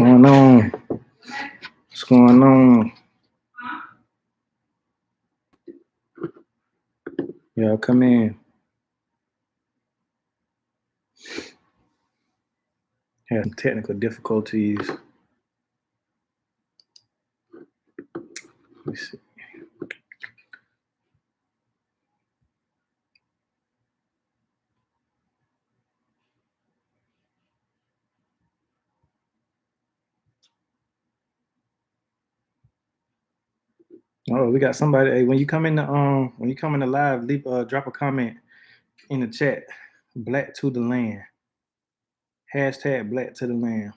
going on? What's going on? Y'all come in. Had some technical difficulties. Let me see. Oh, we got somebody. Hey, when you come in the live, leave drop a comment in the chat. Black to the land. Hashtag black to the land.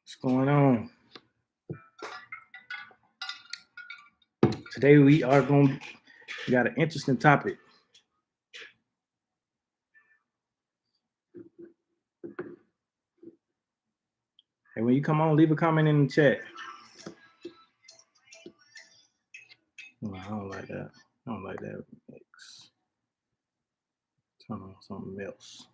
What's going on? Today we got an interesting topic. And when you come on, leave a comment in the chat. Oh, I don't like that. I don't like that mix. Turn on something else.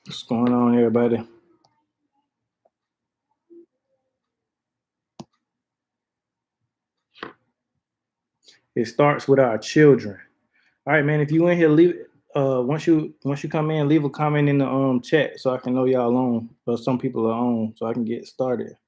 What's going on, everybody? It starts with our children. All right, man. If you in here, leave once you come in, leave a comment in the chat so I can know y'all on. Or some people are on, so I can get started.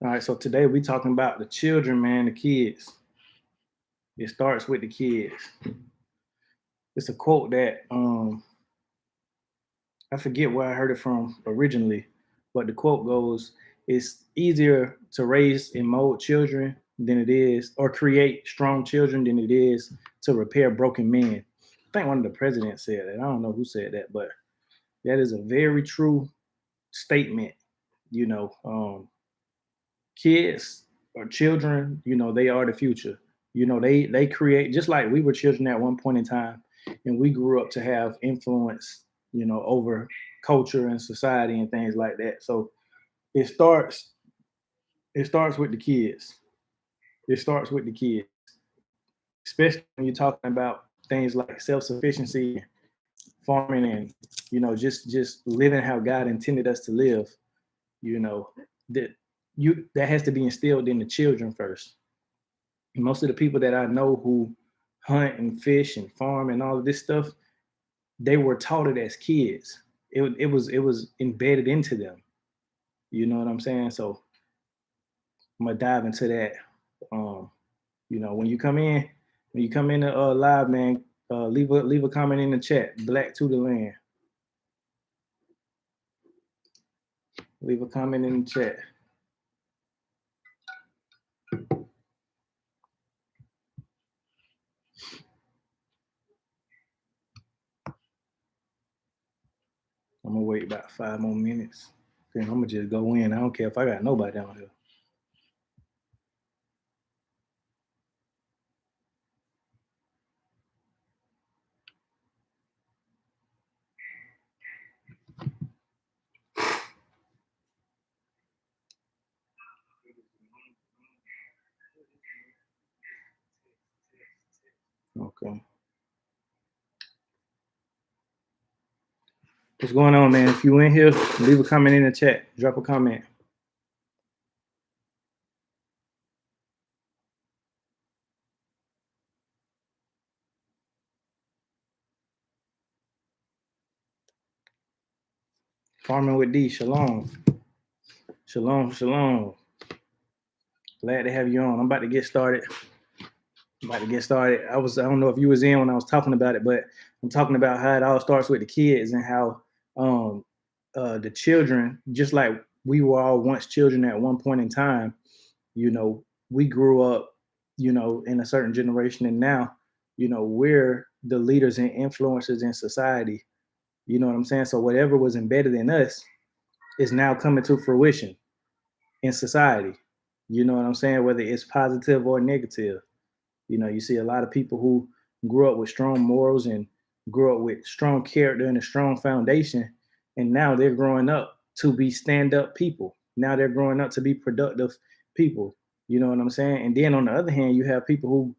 All right, so today we talking about the children, man, the kids. It starts with the kids. It's a quote that I forget where I heard it from originally, but the quote goes, "It's easier to raise and mold children than it is, or create strong children than it is to repair broken men." I think one of the presidents said that. I don't know who said that, but that is a very true statement. You know, kids or children, they are the future. They create, just like we were children at one point in time, and we grew up to have influence, over culture and society and things like that. So it starts it starts with the kids. It starts with the kids, especially when you're talking about things like self-sufficiency, farming, and just living how God intended us to live. You know that that has to be instilled in the children first. Most of the people that I know who hunt and fish and farm and all of this stuff, they were taught it as kids. It was embedded into them. You know what I'm saying? So I'm gonna dive into that. Um, when you come in live, man, leave a comment in the chat. Black to the land. Leave a comment in the chat. I'm gonna wait about 5 more minutes. Then I'm gonna just go in. I don't care if I got nobody down here. Okay. What's going on, man? If you in here, leave a comment in the chat. Drop a comment. Farming with D. Shalom. Shalom. Shalom. Glad to have you on. I'm about to get started. I don't know if you was in when I was talking about it, but I'm talking about how it all starts with the kids and how um the children, just like we were all once children at one point in time, you know, we grew up, in a certain generation, and now, we're the leaders and influencers in society. You know what I'm saying? So whatever was embedded in us is now coming to fruition in society. You know what I'm saying? Whether it's positive or negative. You see a lot of people who grew up with strong morals and grew up with strong character and a strong foundation, and now they're growing up to be stand-up people. Now they're growing up to be productive people. You know what I'm saying? And then on the other hand, you have people who,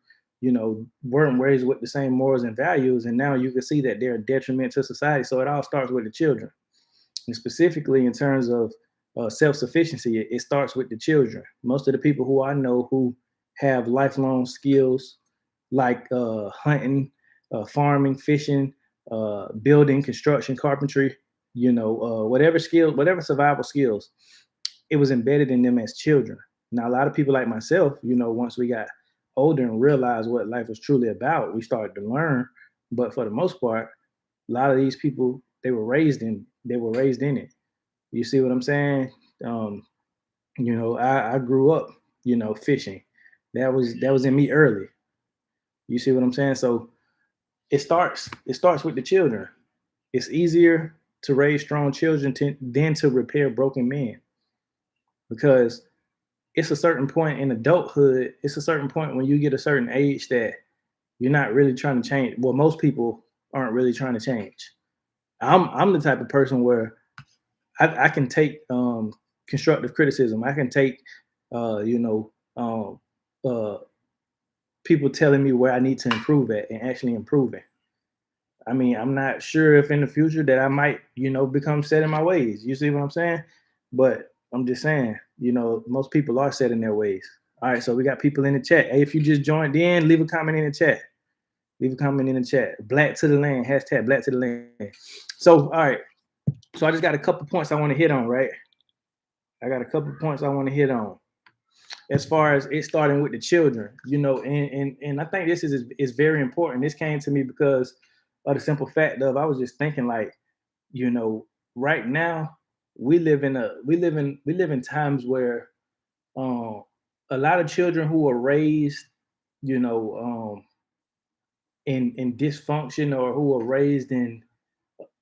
weren't raised with the same morals and values, and now you can see that they're a detriment to society. So it all starts with the children, and specifically in terms of self-sufficiency, it starts with the children. Most of the people who I know who have lifelong skills like hunting, farming, fishing, building, construction, carpentry, whatever skill, whatever survival skills, it was embedded in them as children. Now, a lot of people like myself, once we got older and realized what life was truly about, we started to learn. But for the most part, a lot of these people, they were raised in it. You see what I'm saying? Um, I grew up, fishing. That was in me early. You see what I'm saying? So it starts with the children. It's easier to raise strong children than to repair broken men, because it's a certain point in adulthood. It's a certain point when you get a certain age that you're not really trying to change. Well, most people aren't really trying to change. I'm the type of person where I can take constructive criticism. I can take uh, people telling me where I need to improve at and actually improving. I mean, I'm not sure if in the future that I might, become set in my ways. You see what I'm saying? But I'm just saying, most people are set in their ways. All right, so we got people in the chat. Hey, if you just joined in, leave a comment in the chat. Leave a comment in the chat. Black to the land, hashtag black to the land. So, all right. So I just got a couple points I want to hit on, right? I got a couple points I want to hit on as far as it starting with the children, and I think this is very important. This came to me because of the simple fact of I was just thinking like, you know, right now we live in times where um a lot of children who are raised, you know, in dysfunction, or who are raised in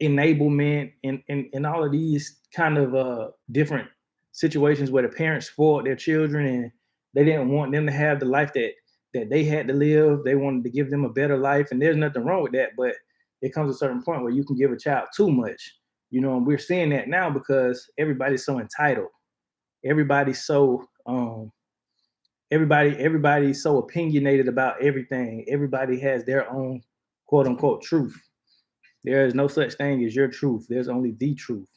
enablement, and all of these kind of different situations where the parents spoiled their children, and they didn't want them to have the life that they had to live. They wanted to give them a better life, and there's nothing wrong with that. But it comes to a certain point where you can give a child too much, and we're seeing that now because everybody's so entitled. Everybody's so everybody's so opinionated about everything. Everybody has their own quote unquote truth. There is no such thing as your truth. There's only the truth.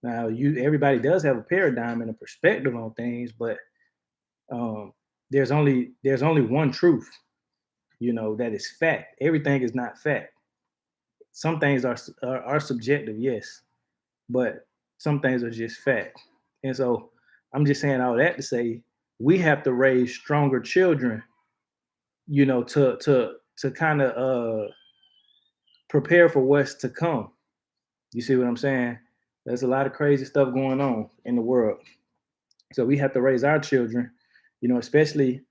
Now, everybody does have a paradigm and a perspective on things, but um, there's only one truth. That is fact. Everything is not fact. Some things are subjective, yes, but some things are just fact. And so, I'm just saying all that to say we have to raise stronger children. To kind of prepare for what's to come. You see what I'm saying? There's a lot of crazy stuff going on in the world. So we have to raise our children, especially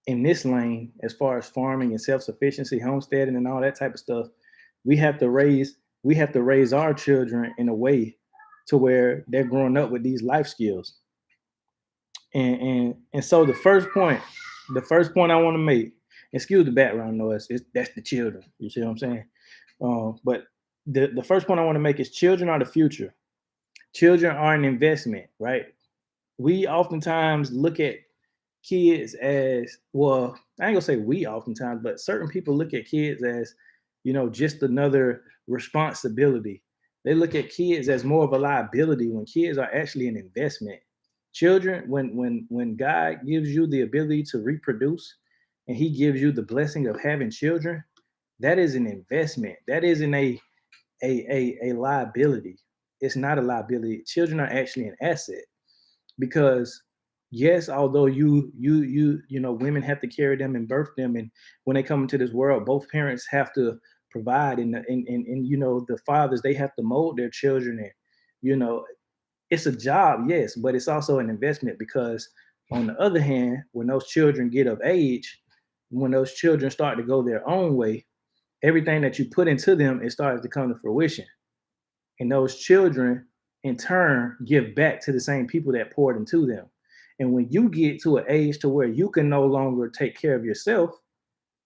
in this lane as far as farming and self-sufficiency, homesteading and all that type of stuff. We have to raise our children in a way to where they're growing up with these life skills. And so the first point I want to make, excuse the background noise, that's the children. You see what I'm saying? But the first point I want to make is children are the future. Children are an investment, right? We oftentimes look at kids as well. I ain't gonna say we oftentimes, but certain people look at kids as, just another responsibility. They look at kids as more of a liability when kids are actually an investment. Children, when God gives you the ability to reproduce and he gives you the blessing of having children, that is an investment. That isn't a liability. It's not a liability. Children are actually an asset because yes, although women have to carry them and birth them, and when they come into this world, both parents have to provide, and the fathers, they have to mold their children, and you know it's a job, yes, but it's also an investment because on the other hand, when those children get of age, when those children start to go their own way, everything that you put into them, it starts to come to fruition, and those children in turn give back to the same people that poured into them. And when you get to an age to where you can no longer take care of yourself,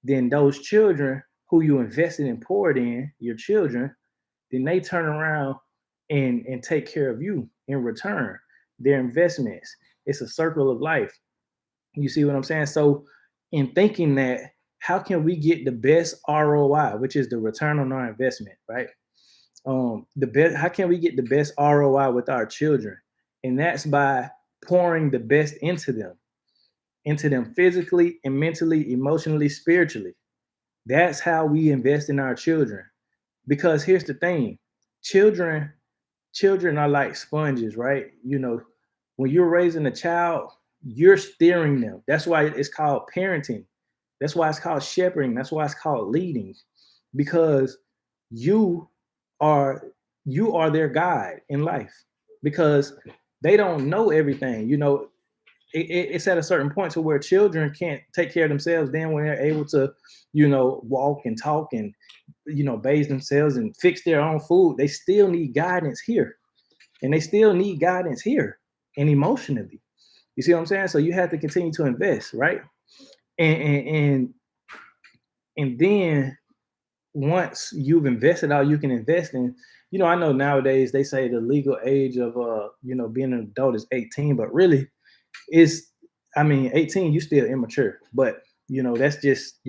then those children who you invested and poured in, your children, then they turn around and take care of you in return. Their investments. It's a circle of life. You see what I'm saying? So in thinking that, how can we get the best ROI, which is the return on our investment, right? The best, how can we get the best ROI with our children? And that's by pouring the best into them physically and mentally, emotionally, spiritually. That's how we invest in our children. Because here's the thing, children children are like sponges, right? When you're raising a child, you're steering them. That's why it's called parenting. That's why it's called shepherding. That's why it's called leading, because you are you are their guide in life, because they don't know everything. It's at a certain point to where children can't take care of themselves. Then when they're able to, walk and talk and bathe themselves and fix their own food, they still need guidance here, and they still need guidance here and emotionally. You see what I'm saying? So you have to continue to invest, right? And then once you've invested all you can invest in, I know nowadays they say the legal age of being an adult is 18, but really it's, I mean, 18, you still immature, but that's just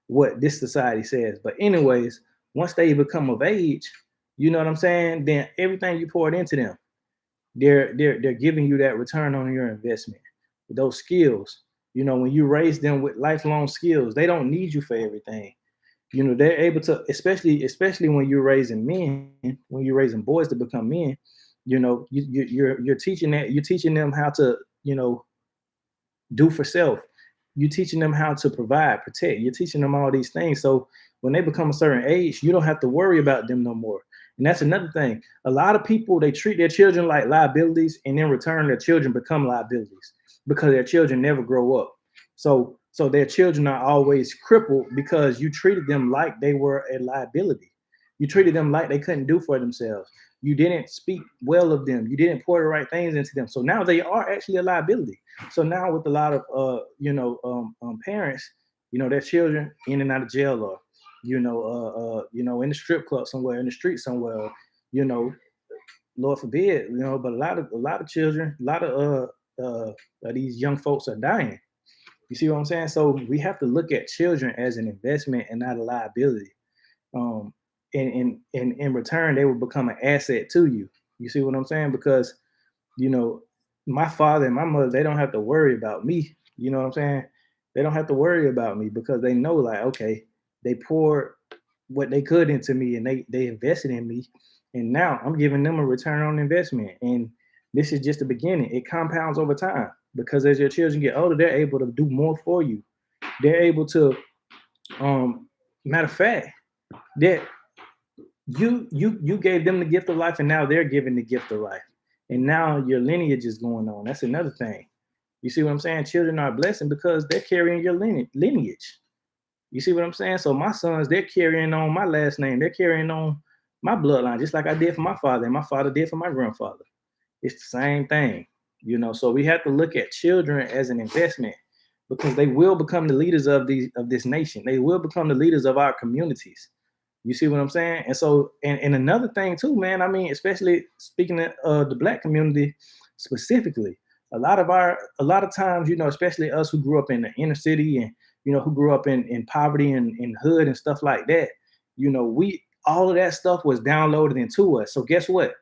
what this society says. But anyways, once they become of age, you know what I'm saying, then everything you poured into them, they're giving you that return on your investment. Those skills, when you raise them with lifelong skills, they don't need you for everything. They're able to, especially when you're raising men, when you're raising boys to become men, you're teaching them how to, do for self. You're teaching them how to provide, protect. You're teaching them all these things. So when they become a certain age, you don't have to worry about them no more. And that's another thing. A lot of people, they treat their children like liabilities, and in return, their children become liabilities because their children never grow up. So their children are always crippled because you treated them like they were a liability. You treated them like they couldn't do for themselves. You didn't speak well of them. You didn't pour the right things into them. So now they are actually a liability. So now with a lot of parents, their children in and out of jail, or in the strip club somewhere, in the street somewhere, you know, Lord forbid, but a lot of children, a lot of these young folks are dying. You see what I'm saying? So we have to look at children as an investment and not a liability. Um, and in return, they will become an asset to you. You see what I'm saying? Because you know, my father and my mother, they don't have to worry about me. You know what I'm saying? They don't have to worry about me because they know, like, okay, they poured what they could into me, and they invested in me, and now I'm giving them a return on investment. And this is just the beginning. It compounds over time because as your children get older, they're able to do more for you. They're able to, matter of fact, that you gave them the gift of life, and now they're giving the gift of life, and now your lineage is going on. That's another thing. You see what I'm saying? Children are a blessing because they're carrying your lineage. You see what I'm saying? So my sons, they're carrying on my last name. They're carrying on my bloodline, just like I did for my father and my father did for my grandfather. It's the same thing. So we have to look at children as an investment because they will become the leaders of this nation. They will become the leaders of our communities. You see what I'm saying? And so, and another thing too, man. I mean, especially speaking of the black community specifically, A lot of times, especially us who grew up in the inner city and who grew up in poverty and in hood and stuff like that, we all of that stuff was downloaded into us. So guess what?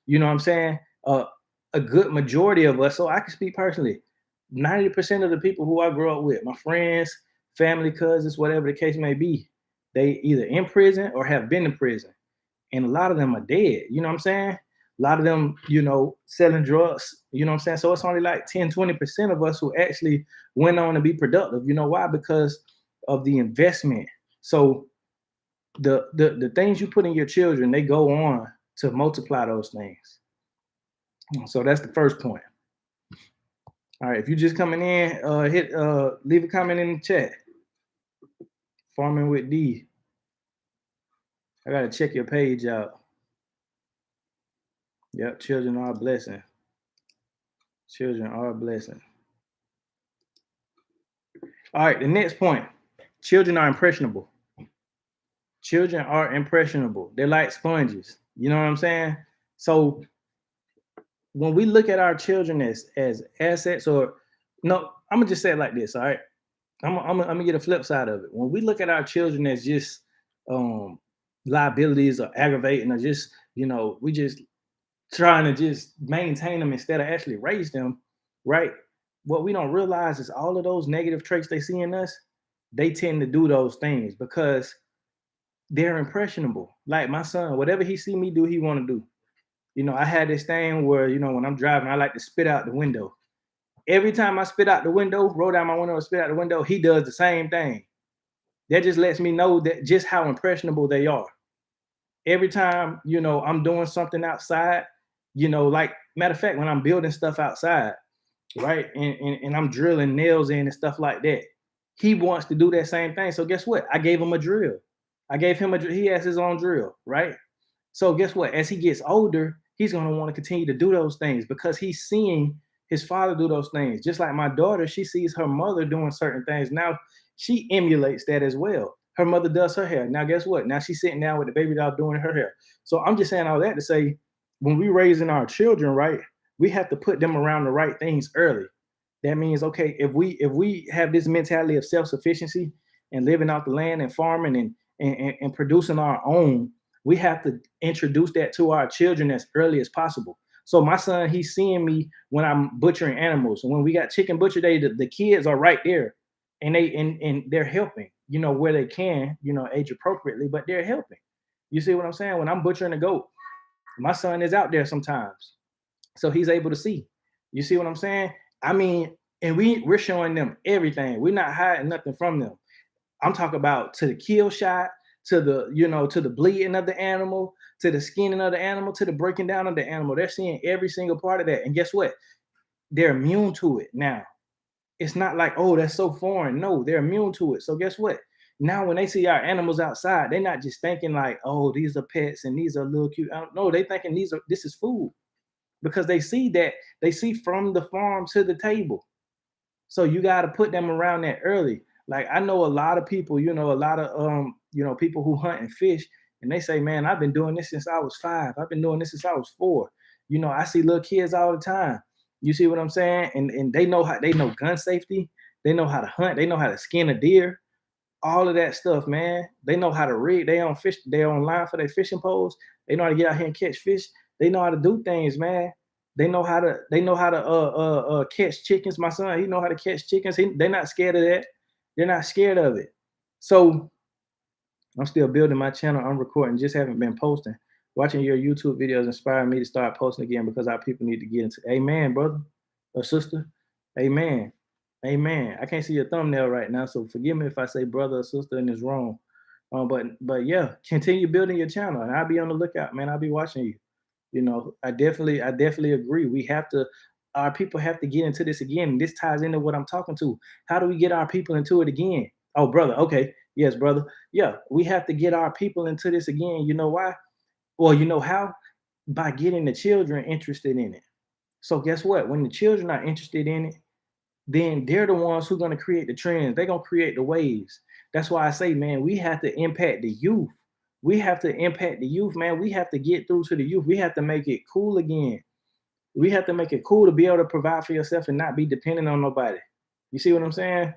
You know what I'm saying? A good majority of us, so I can speak personally, 90% of the people who I grew up with, my friends, family, cousins, whatever the case may be, they either in prison or have been in prison. And a lot of them are dead. You know what I'm saying? A lot of them, selling drugs. You know what I'm saying? So it's only like 10, 20% of us who actually went on to be productive. You know why? Because of the investment. So the things you put in your children, they go on to multiply those things. So that's the first point. All right, if you're just coming in, leave a comment in the chat. Farming with D. I gotta check your page out. Yep, children are a blessing. Children are a blessing. All right, the next point. Children are impressionable. Children are impressionable. They're like sponges. You know what I'm saying? So when we look at our children as assets, or no, I'm gonna just say it like this. All right, I'm gonna get a flip side of it. When we look at our children as just um, liabilities or aggravating, or just we just trying to just maintain them instead of actually raise them, right? What we don't realize is all of those negative traits they see in us, they tend to do those things because they're impressionable. Like my son, whatever he see me do, he want to do. I had this thing where, when I'm driving, I like to spit out the window. Every time I spit out the window, roll down my window and spit out the window, he does the same thing. That just lets me know that just how impressionable they are. Every time, I'm doing something outside, like matter of fact, when I'm building stuff outside, right? And I'm drilling nails in and stuff like that. He wants to do that same thing. So guess what? I gave him a drill. He has his own drill, right? So guess what? As he gets older, he's going to want to continue to do those things because he's seeing his father do those things. Just like my daughter, she sees her mother doing certain things. Now she emulates that as well. Her mother does her hair. Now guess what? Now she's sitting down with the baby doll doing her hair. So I'm just saying all that to say, when we raising our children, right, we have to put them around the right things early. That means, okay, if we have this mentality of self-sufficiency and living off the land and farming and producing our own, we have to introduce that to our children as early as possible. So my son, he's seeing me when I'm butchering animals. And when we got chicken butcher day, the kids are right there and they're helping, where they can, age appropriately, but they're helping. You see what I'm saying? When I'm butchering a goat, my son is out there sometimes. So he's able to see. You see what I'm saying? I mean, and we're showing them everything. We're not hiding nothing from them. I'm talking about to the kill shot, to the, to the bleeding of the animal, to the skinning of the animal, to the breaking down of the animal. They're seeing every single part of that. And guess what? They're immune to it now. It's not like, oh, that's so foreign. No, they're immune to it. So guess what? Now when they see our animals outside, they're not just thinking like, oh, these are pets and these are little cute. No, they thinking this is food because they see from the farm to the table. So you got to put them around that early. Like I know a lot of people, a lot of people who hunt and fish, and they say, man, I've been doing this since I was 5. I've been doing this since I was 4. I see little kids all the time. You see what I'm saying? And they know gun safety, they know how to hunt, they know how to skin a deer, all of that stuff, man. They know how to rig their own line for their fishing poles. They know how to get out here and catch fish. They know how to do things, man. They know how to catch chickens. My son, he know how to catch chickens. They're not scared of that. They're not scared of it. So I'm still building my channel. I'm recording, just haven't been posting. Watching your YouTube videos inspired me to start posting again because our people need to get into. Amen, brother or sister. Amen. Amen. I can't see your thumbnail right now, so forgive me if I say brother or sister and it's wrong. But yeah, continue building your channel, and I'll be on the lookout, man. I'll be watching you. I definitely agree. Our people have to get into this again. This ties into what I'm talking to. How do we get our people into it again? Oh, brother. Okay. Yes, brother. Yeah, we have to get our people into this again. You know why? Well, you know how? By getting the children interested in it. So guess what? When the children are interested in it, then they're the ones who are going to create the trends. They're going to create the waves. That's why I say, man, we have to impact the youth. We have to impact the youth, man. We have to get through to the youth. We have to make it cool again. We have to make it cool to be able to provide for yourself and not be dependent on nobody. You see what I'm saying?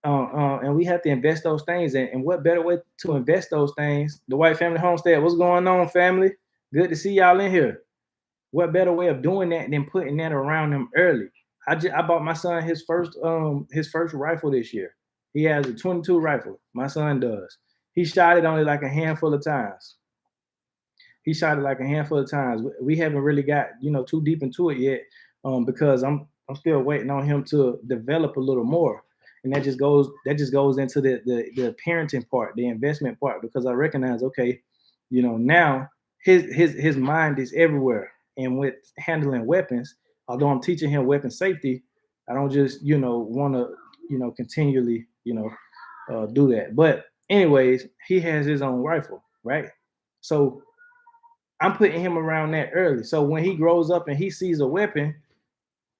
And we have to invest those things. And what better way to invest those things? The White Family Homestead. What's going on, family? Good to see y'all in here. What better way of doing that than putting that around them early? I bought my son his first rifle this year. He has a 22 rifle. My son does. He shot it only like a handful of times. He shot it like a handful of times. We haven't really got too deep into it yet, because I'm still waiting on him to develop a little more, and that just goes into the parenting part, the investment part, because I recognize, okay, now his mind is everywhere, and with handling weapons, although I'm teaching him weapon safety, I don't just want to continually do that. But anyways, he has his own rifle, right? So I'm putting him around that early. So when he grows up and he sees a weapon,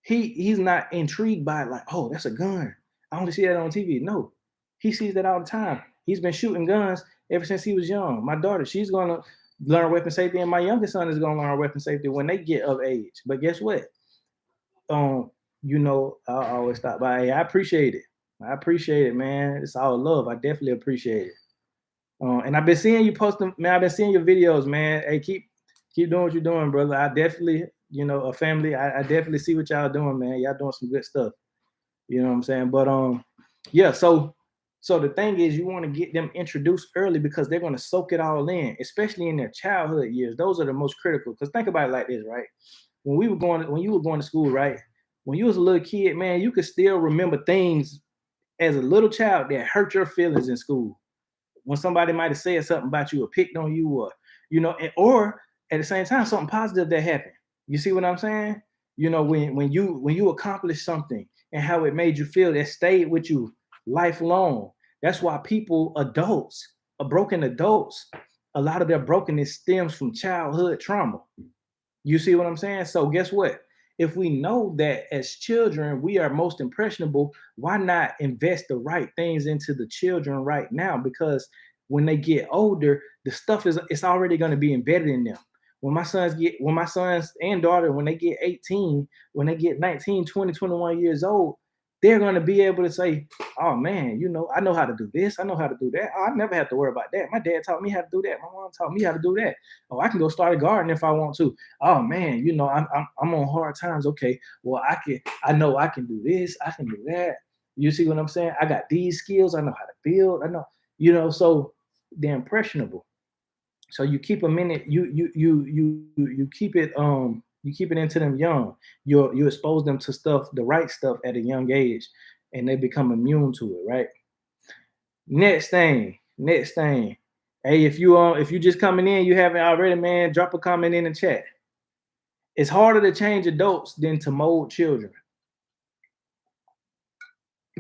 he's not intrigued by it like, oh, that's a gun. I only see that on TV. No, he sees that all the time. He's been shooting guns ever since he was young. My daughter, she's gonna learn weapon safety, and my youngest son is gonna learn weapon safety when they get of age. But guess what? Um, I always stop by. Hey, I appreciate it. I appreciate it, man. It's all love. I definitely appreciate it. And I've been seeing you posting, man. I've been seeing your videos, man. Hey, keep doing what you're doing, brother. I definitely, a family. I definitely see what y'all doing, man. Y'all doing some good stuff. You know what I'm saying? But yeah. So the thing is, you want to get them introduced early because they're going to soak it all in, especially in their childhood years. Those are the most critical. Because think about it like this, right? When you were going to school, right? When you was a little kid, man, you could still remember things as a little child that hurt your feelings in school, when somebody might have said something about you or picked on you, or or at the same time something positive that happened. You see what I'm saying? When you accomplish something and how it made you feel, that stayed with you lifelong. That's why adults, broken adults, a lot of their brokenness stems from childhood trauma. You see what I'm saying? So guess what? If we know that as children we are most impressionable, why not invest the right things into the children right now? Because when they get older, the stuff it's already going to be embedded in them. When my sons and daughter, when they get 18, when they get 19, 20, 21 years old, they're going to be able to say, oh man, I know how to do this, I know how to do that. Oh, I never have to worry about that. My dad taught me how to do that. My mom taught me how to do that. Oh, I can go start a garden if I want to. Oh man, I'm on hard times. Okay, well I know I can do this, I can do that. You see what I'm saying? I got these skills. I know how to build. I know, so they're impressionable. So you keep them in it. You keep it you keep it into them young. You expose them to stuff, the right stuff at a young age, and they become immune to it. Right. Next thing. Hey, if you just coming in, you haven't already, man, drop a comment in the chat. It's harder to change adults than to mold children.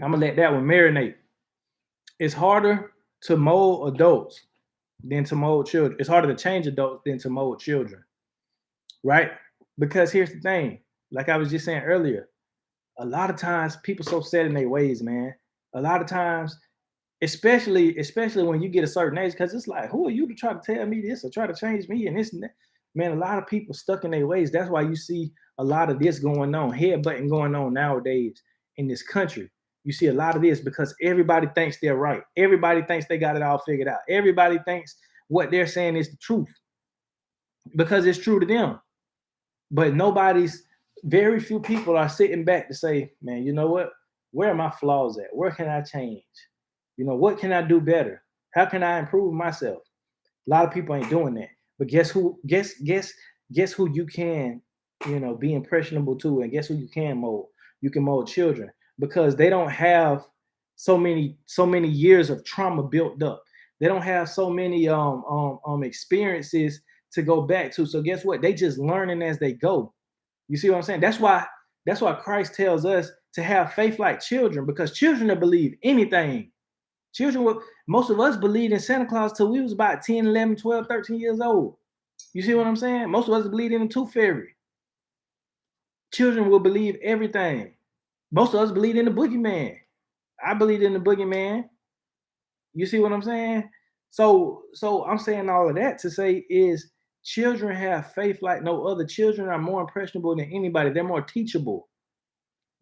I'm gonna let that one marinate. It's harder to mold adults than to mold children. It's harder to change adults than to mold children, right? Because here's the thing, like I was just saying earlier, a lot of times people so set in their ways, man. A lot of times, especially when you get a certain age, because it's like, who are you to try to tell me this or try to change me and this and that? Man, a lot of people stuck in their ways. That's why you see a lot of this going on, headbutting going on nowadays in this country. You see a lot of this because everybody thinks they're right. Everybody thinks they got it all figured out. Everybody thinks what they're saying is the truth because it's true to them. But very few people are sitting back to say, man, you know what? Where are my flaws at? Where can I change? What can I do better? How can I improve myself? A lot of people ain't doing that. But guess who? Guess who you can, be impressionable to, and guess who you can mold? You can mold children because they don't have so many years of trauma built up. They don't have so many experiences to go back to. So guess what? They just learning as they go. You see what I'm saying? That's why Christ tells us to have faith like children, because children will believe anything. Most of us believed in Santa Claus till we was about 10, 11, 12, 13 years old. You see what I'm saying? Most of us believed in the tooth fairy. Children will believe everything. Most of us believed in the boogeyman. I believed in the boogeyman. You see what I'm saying? So I'm saying all of that to say is Children have faith like no other. Children are more impressionable than anybody. They're more teachable.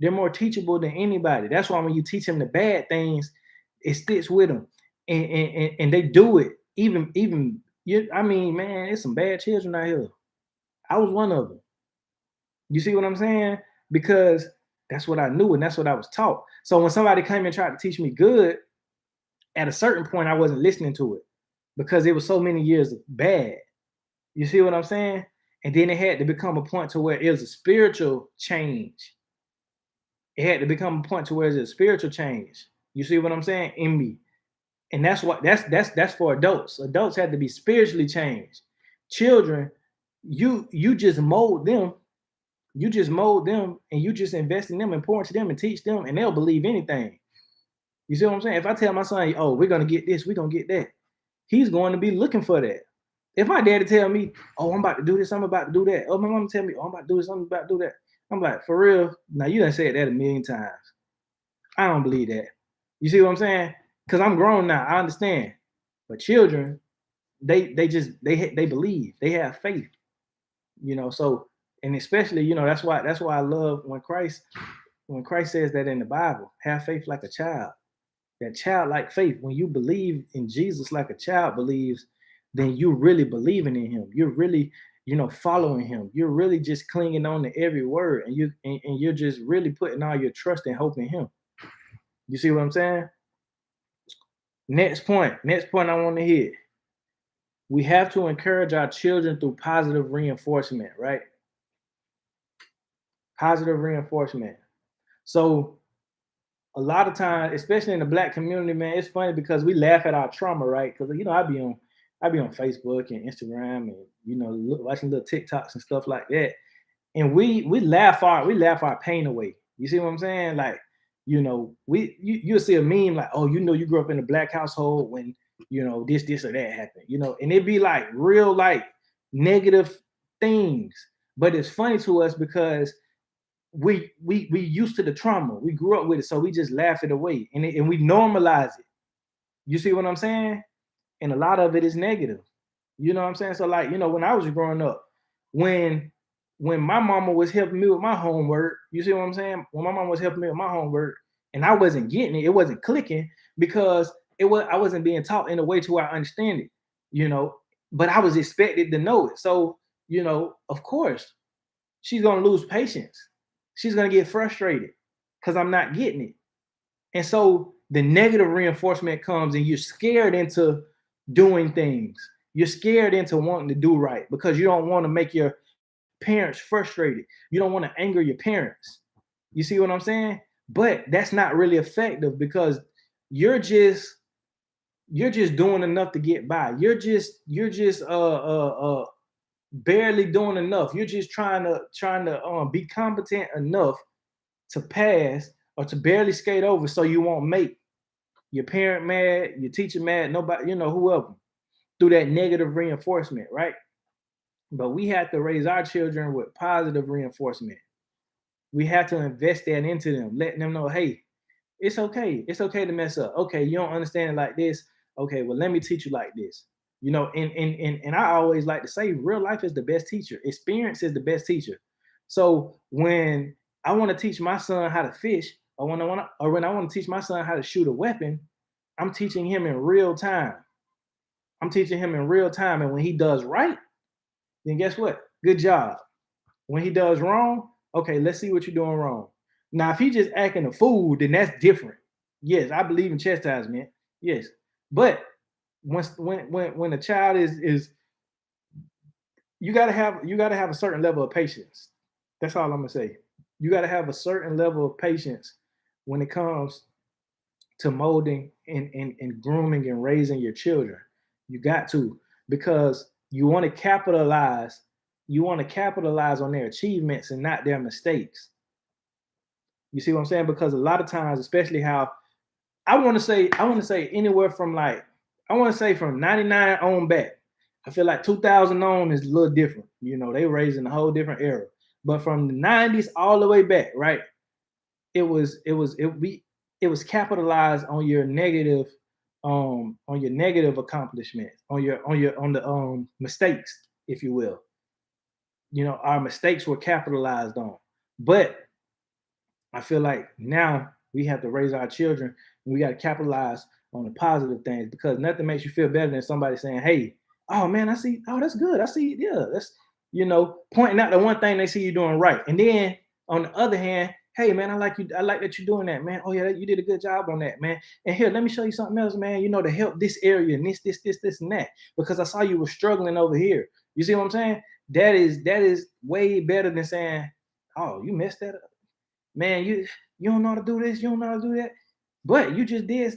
They're more teachable than anybody. That's why when you teach them the bad things, it sticks with them, and they do it. Even you. I mean, man, it's some bad children out here. I was one of them. You see what I'm saying? Because that's what I knew and that's what I was taught. So when somebody came and tried to teach me good, at a certain point I wasn't listening to it because it was so many years of bad. You see what I'm saying? And then it had to become a point to where it was a spiritual change. It had to become a point to where it's a spiritual change. You see what I'm saying? In me. And that's what that's for adults. Adults had to be spiritually changed. Children, you just mold them. You just mold them and you just invest in them and pour into them and teach them, and they'll believe anything. You see what I'm saying? If I tell my son, oh, we're gonna get this, we're gonna get that, he's going to be looking for that. If my daddy tell me, oh, I'm about to do this, I'm about to do that. Oh, my mom tell me, oh, I'm about to do this, I'm about to do that. I'm like, for real? Now you done said that a million times. I don't believe that. You see what I'm saying? Because I'm grown now. I understand. But children, they believe. They have faith. So, and especially, that's why I love when Christ says that in the Bible, have faith like a child. That childlike faith, when you believe in Jesus like a child believes, then you really believing in him. You're really, following him. You're really just clinging on to every word, and you're just really putting all your trust and hope in him. You see what I'm saying? Next point I want to hit. We have to encourage our children through positive reinforcement, right? Positive reinforcement. So a lot of times, especially in the Black community, man, it's funny because we laugh at our trauma, right? Because I be on Facebook and Instagram and watching little TikToks and stuff like that, and we laugh our pain away. You see what I'm saying? Like, you'll see a meme like, oh, you grew up in a Black household when this or that happened, and it'd be like real like negative things, but it's funny to us because we used to the trauma. We grew up with it, so we just laugh it away, and we normalize it. You see what I'm saying? And a lot of it is negative. You know what I'm saying? So like, when I was growing up, when my mama was helping me with my homework, you see what I'm saying? When my mama was helping me with my homework and I wasn't getting it, it wasn't clicking because I wasn't being taught in a way to where I understand it, but I was expected to know it. So, of course, she's gonna lose patience. She's gonna get frustrated because I'm not getting it. And so the negative reinforcement comes and you're scared into doing things. You're scared into wanting to do right because you don't want to make your parents frustrated. You don't want to anger your parents. You see what I'm saying? But that's not really effective because you're just doing enough to get by. You're just barely doing enough. You're just trying to be competent enough to pass or to barely skate over so you won't make your parent mad, your teacher mad, nobody, whoever, through that negative reinforcement, right? But we have to raise our children with positive reinforcement. We have to invest that into them, letting them know, hey, it's okay. It's okay to mess up. Okay, you don't understand it like this. Okay, well, let me teach you like this. And I always like to say real life is the best teacher. Experience is the best teacher. So when I want to teach my son how to fish, or when I want to teach my son how to shoot a weapon, I'm teaching him in real time. I'm teaching him in real time. And when he does right, then guess what? Good job. When he does wrong, okay, let's see what you're doing wrong. Now, if he just acting a fool, then that's different. Yes, I believe in chastisement. Yes, but when a child is you gotta have a certain level of patience. That's all I'm gonna say. You gotta have a certain level of patience when it comes to molding and grooming and raising your children. You got to, because you want to capitalize. You want to capitalize on their achievements and not their mistakes. You see what I'm saying? Because a lot of times, especially how I want to say anywhere from like, I want to say from 99 on back. I feel like 2000 on is a little different. They raised in a whole different era. But from the 90s all the way back, right? It was capitalized on your negative accomplishments, on the mistakes. if you will. Our mistakes were capitalized on. But I feel like now we have to raise our children and we got to capitalize on the positive things, because nothing makes you feel better than somebody saying, hey, oh man, I see, oh, that's good. I see, yeah, that's, pointing out the one thing they see you doing right. And then on the other hand, hey man, I like you, I like that you're doing that, man. Oh yeah, you did a good job on that, man. And here, let me show you something else, man, to help this area and this, and that. Because I saw you were struggling over here. You see what I'm saying? That is way better than saying, oh, you messed that up. Man, you don't know how to do this, you don't know how to do that, but you just did,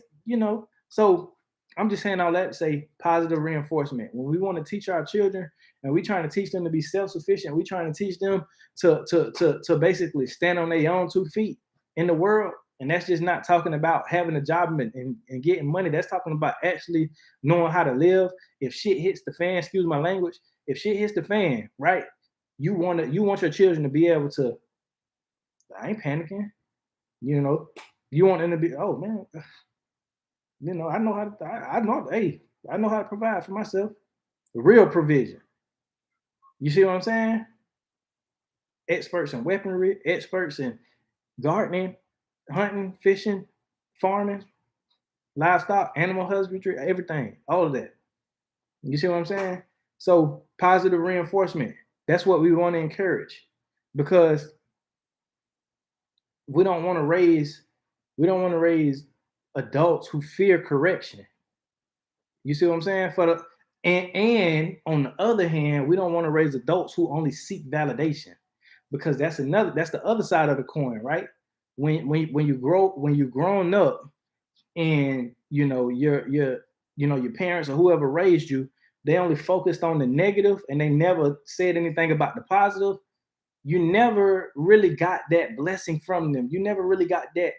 So I'm just saying all that to say positive reinforcement. When we want to teach our children and we trying to teach them to be self-sufficient, we trying to teach them to basically stand on their own 2 feet in the world. And that's just not talking about having a job and getting money. That's talking about actually knowing how to live. If shit hits the fan, excuse my language, if shit hits the fan, right? You want your children to be able to, I ain't panicking. You know, you want them to be, oh man, I know how to, hey, I know how to provide for myself. The real provision. You see what I'm saying? Experts in weaponry, experts in gardening, hunting, fishing, farming, livestock, animal husbandry, everything, all of that. You see what I'm saying? So positive reinforcement. That's what we want to encourage, because we don't want to raise adults who fear correction. You see what I'm saying? And on the other hand, we don't want to raise adults who only seek validation, because that's the other side of the coin, right? When you're growing up, and your parents or whoever raised you, they only focused on the negative and they never said anything about the positive. You never really got that blessing from them. You never really got that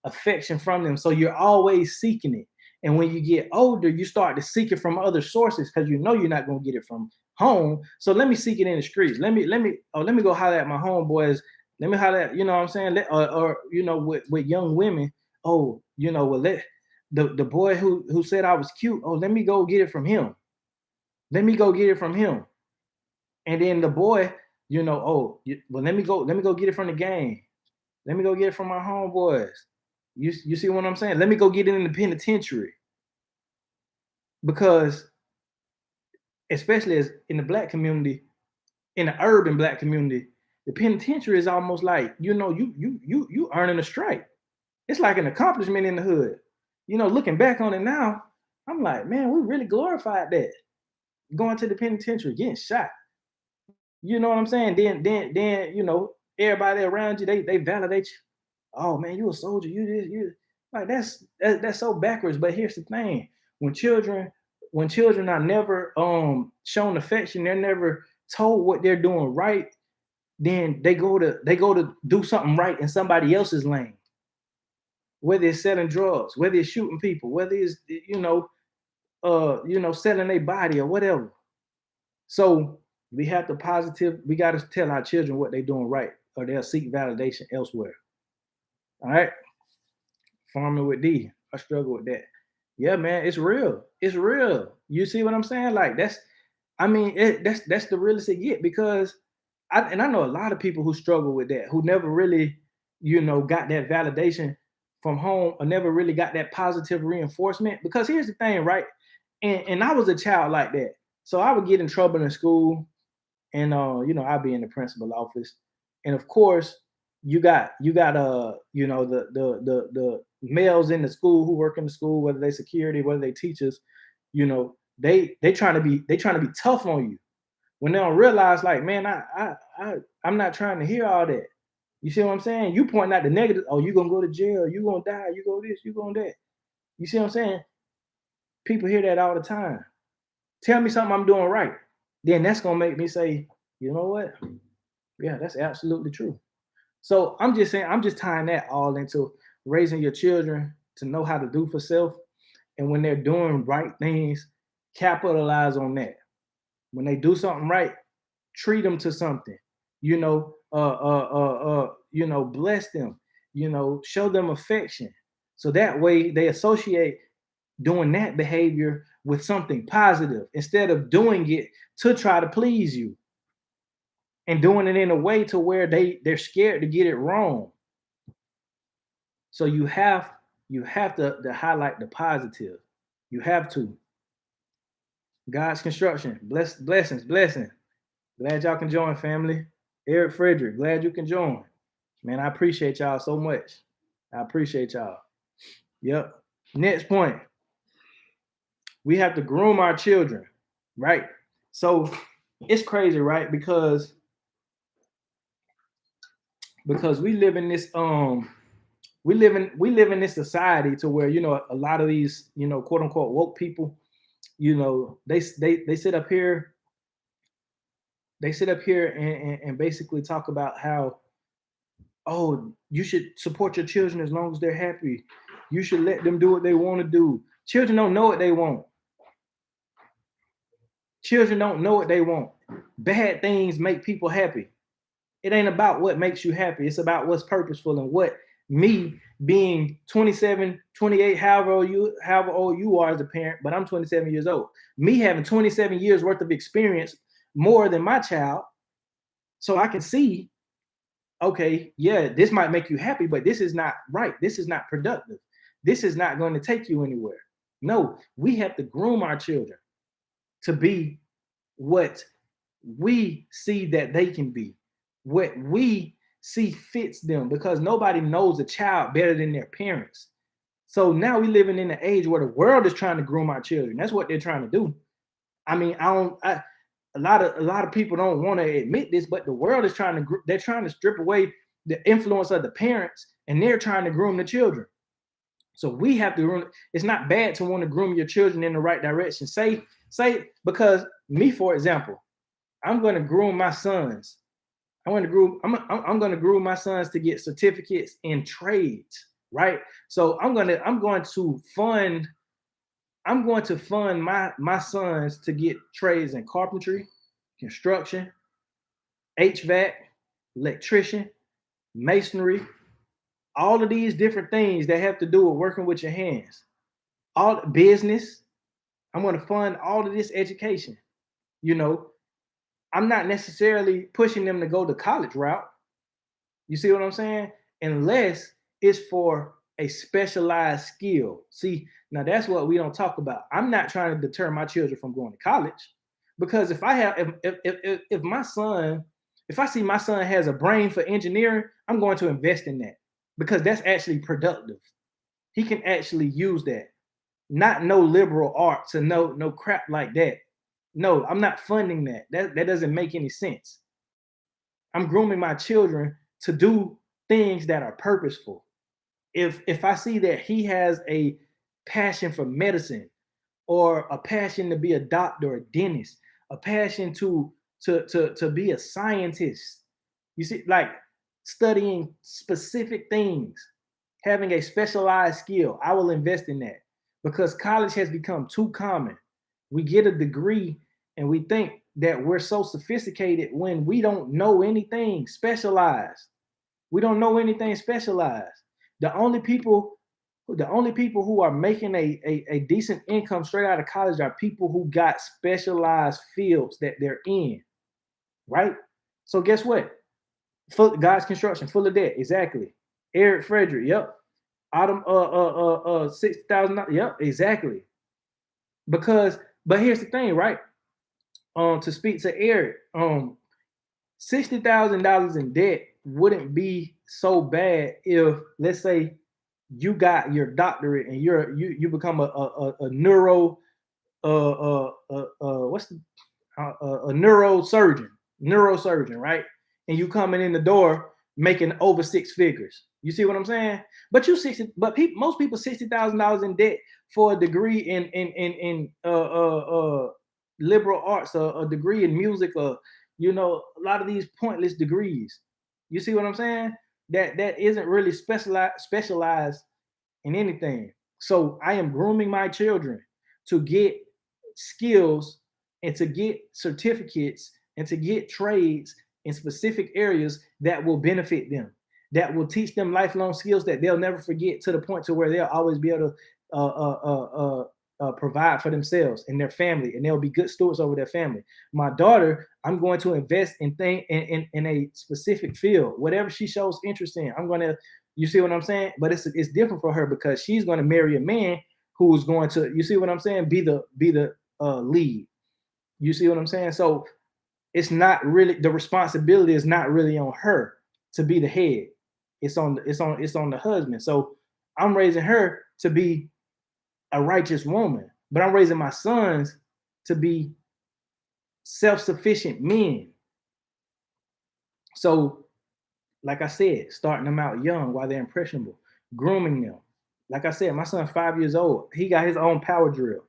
affection from them. So you're always seeking it. And when you get older, you start to seek it from other sources, because you're not going to get it from home. So let me seek it in the streets. Let me go holler at my homeboys. Let me holler at, what I'm saying? With young women. Oh, well, the boy who said I was cute. Oh, let me go get it from him. Let me go get it from him. And then the boy, let me go get it from the gang. Let me go get it from my homeboys. You see what I'm saying? Let me go get it in the penitentiary. Because especially as in the black community, in the urban black community, the penitentiary is almost like, you earning a stripe. It's like an accomplishment in the hood. Looking back on it now, I'm like, man, we really glorified that. Going to the penitentiary, getting shot. You know what I'm saying? Then everybody around you, they validate you. Oh man, you a soldier. You like that's so backwards. But here's the thing: when children are never shown affection, they're never told what they're doing right. Then they go to do something right in somebody else's lane. Whether it's selling drugs, whether it's shooting people, whether it's selling their body or whatever. So we got to tell our children what they're doing right, or they'll seek validation elsewhere. All right. Farming with D. I struggle with that. Yeah, man, it's real. It's real. You see what I'm saying? Like that's the realest it get, because I know a lot of people who struggle with that, who never really, got that validation from home, or never really got that positive reinforcement. Because here's the thing, right? And I was a child like that. So I would get in trouble in school, and I'd be in the principal office. And of course, you got the males in the school who work in the school, whether they security, whether they teachers, they trying to be tough on you, when they don't realize, like, man, I'm not trying to hear all that. You see what I'm saying? You pointing out the negative. Oh, you gonna go to jail, you gonna die, you go this, you gonna that. You see what I'm saying? People hear that all the time. Tell me something I'm doing right. Then that's gonna make me say, you know what? Yeah, that's absolutely true. So I'm just tying that all into raising your children to know how to do for self. And when they're doing right things, capitalize on that. When they do something right, treat them to something. Bless them. Show them affection. So that way they associate doing that behavior with something positive instead of doing it to try to please you and doing it in a way to where they're scared to get it wrong. So you have to highlight the positive. You have to. God's construction. Blessings. Glad y'all can join, family. Eric Frederick, glad you can join. Man, I appreciate y'all so much. I appreciate y'all. Yep. Next point. We have to groom our children, right? So it's crazy, right? Because we live in this we live in this society to where, you know, a lot of these, you know, quote unquote woke people, you know, they sit up here and basically talk about how, oh, you should support your children as long as they're happy. You should let them do what they want to do. Children don't know what they want. Children don't know what they want. Bad things make people happy. It ain't about what makes you happy. It's about what's purposeful, and what me being 27, 28, however old you are as a parent, but I'm 27 years old. Me having 27 years worth of experience, more than my child, so I can see, okay, yeah, this might make you happy, but this is not right. This is not productive. This is not going to take you anywhere. No, we have to groom our children to be what we see that they can be, what we see fits them, because nobody knows a child better than their parents. So now we living in an age where the world is trying to groom our children. That's what they're trying to do. I mean, a lot of people don't want to admit this, but the world is they're trying to strip away the influence of the parents, and they're trying to groom the children. So we have to groom. It's not bad to want to groom your children in the right direction. Say, because me, for example, I'm going to groom my sons. I'm going to groom my sons to get certificates in trades, right? So I'm going to fund my sons to get trades in carpentry, construction, HVAC, electrician, masonry, all of these different things that have to do with working with your hands. All business. I'm going to fund all of this education. You know, I'm not necessarily pushing them to go the college route. You see what I'm saying? Unless it's for a specialized skill. See, now that's what we don't talk about. I'm not trying to deter my children from going to college, because if I see my son has a brain for engineering, I'm going to invest in that, because that's actually productive. He can actually use that. Not no liberal arts and no crap like that. No, I'm not funding that. That doesn't make any sense. I'm grooming my children to do things that are purposeful. If I see that he has a passion for medicine, or a passion to be a doctor or a dentist, a passion to be a scientist, you see, like studying specific things, having a specialized skill, I will invest in that, because college has become too common. We get a degree and we think that we're so sophisticated when we don't know anything specialized. We don't know anything specialized. The only people who are making a decent income straight out of college are people who got specialized fields that they're in, right? So guess what? God's construction, full of debt. Exactly. Eric Frederick. Yep. Autumn. $60,000. Yep. Exactly. Because, but here's the thing, right? To speak to Eric, $60,000 in debt wouldn't be so bad if, let's say, you got your doctorate and you become a neurosurgeon, right? And you coming in the door making over six figures. You see what I'm saying? But most people $60,000 in debt for a degree in liberal arts, a degree in music, or a lot of these pointless degrees. You see what I'm saying? That isn't really specialized in anything. So I am grooming my children to get skills and to get certificates and to get trades in specific areas that will benefit them, that will teach them lifelong skills that they'll never forget, to the point to where they'll always be able to provide for themselves and their family, and they'll be good stewards over their family. My daughter, I'm going to invest in a specific field, whatever she shows interest in. I'm going to, you see what I'm saying? But it's different for her because she's going to marry a man who's going to, you see what I'm saying? Be the lead. You see what I'm saying? So it's not really, the responsibility is not really on her to be the head. It's on the husband. So I'm raising her to be a righteous woman, but I'm raising my sons to be self-sufficient men. So, like I said, starting them out young while they're impressionable, grooming them. Like I said, my son's 5 years old. He got his own power drill.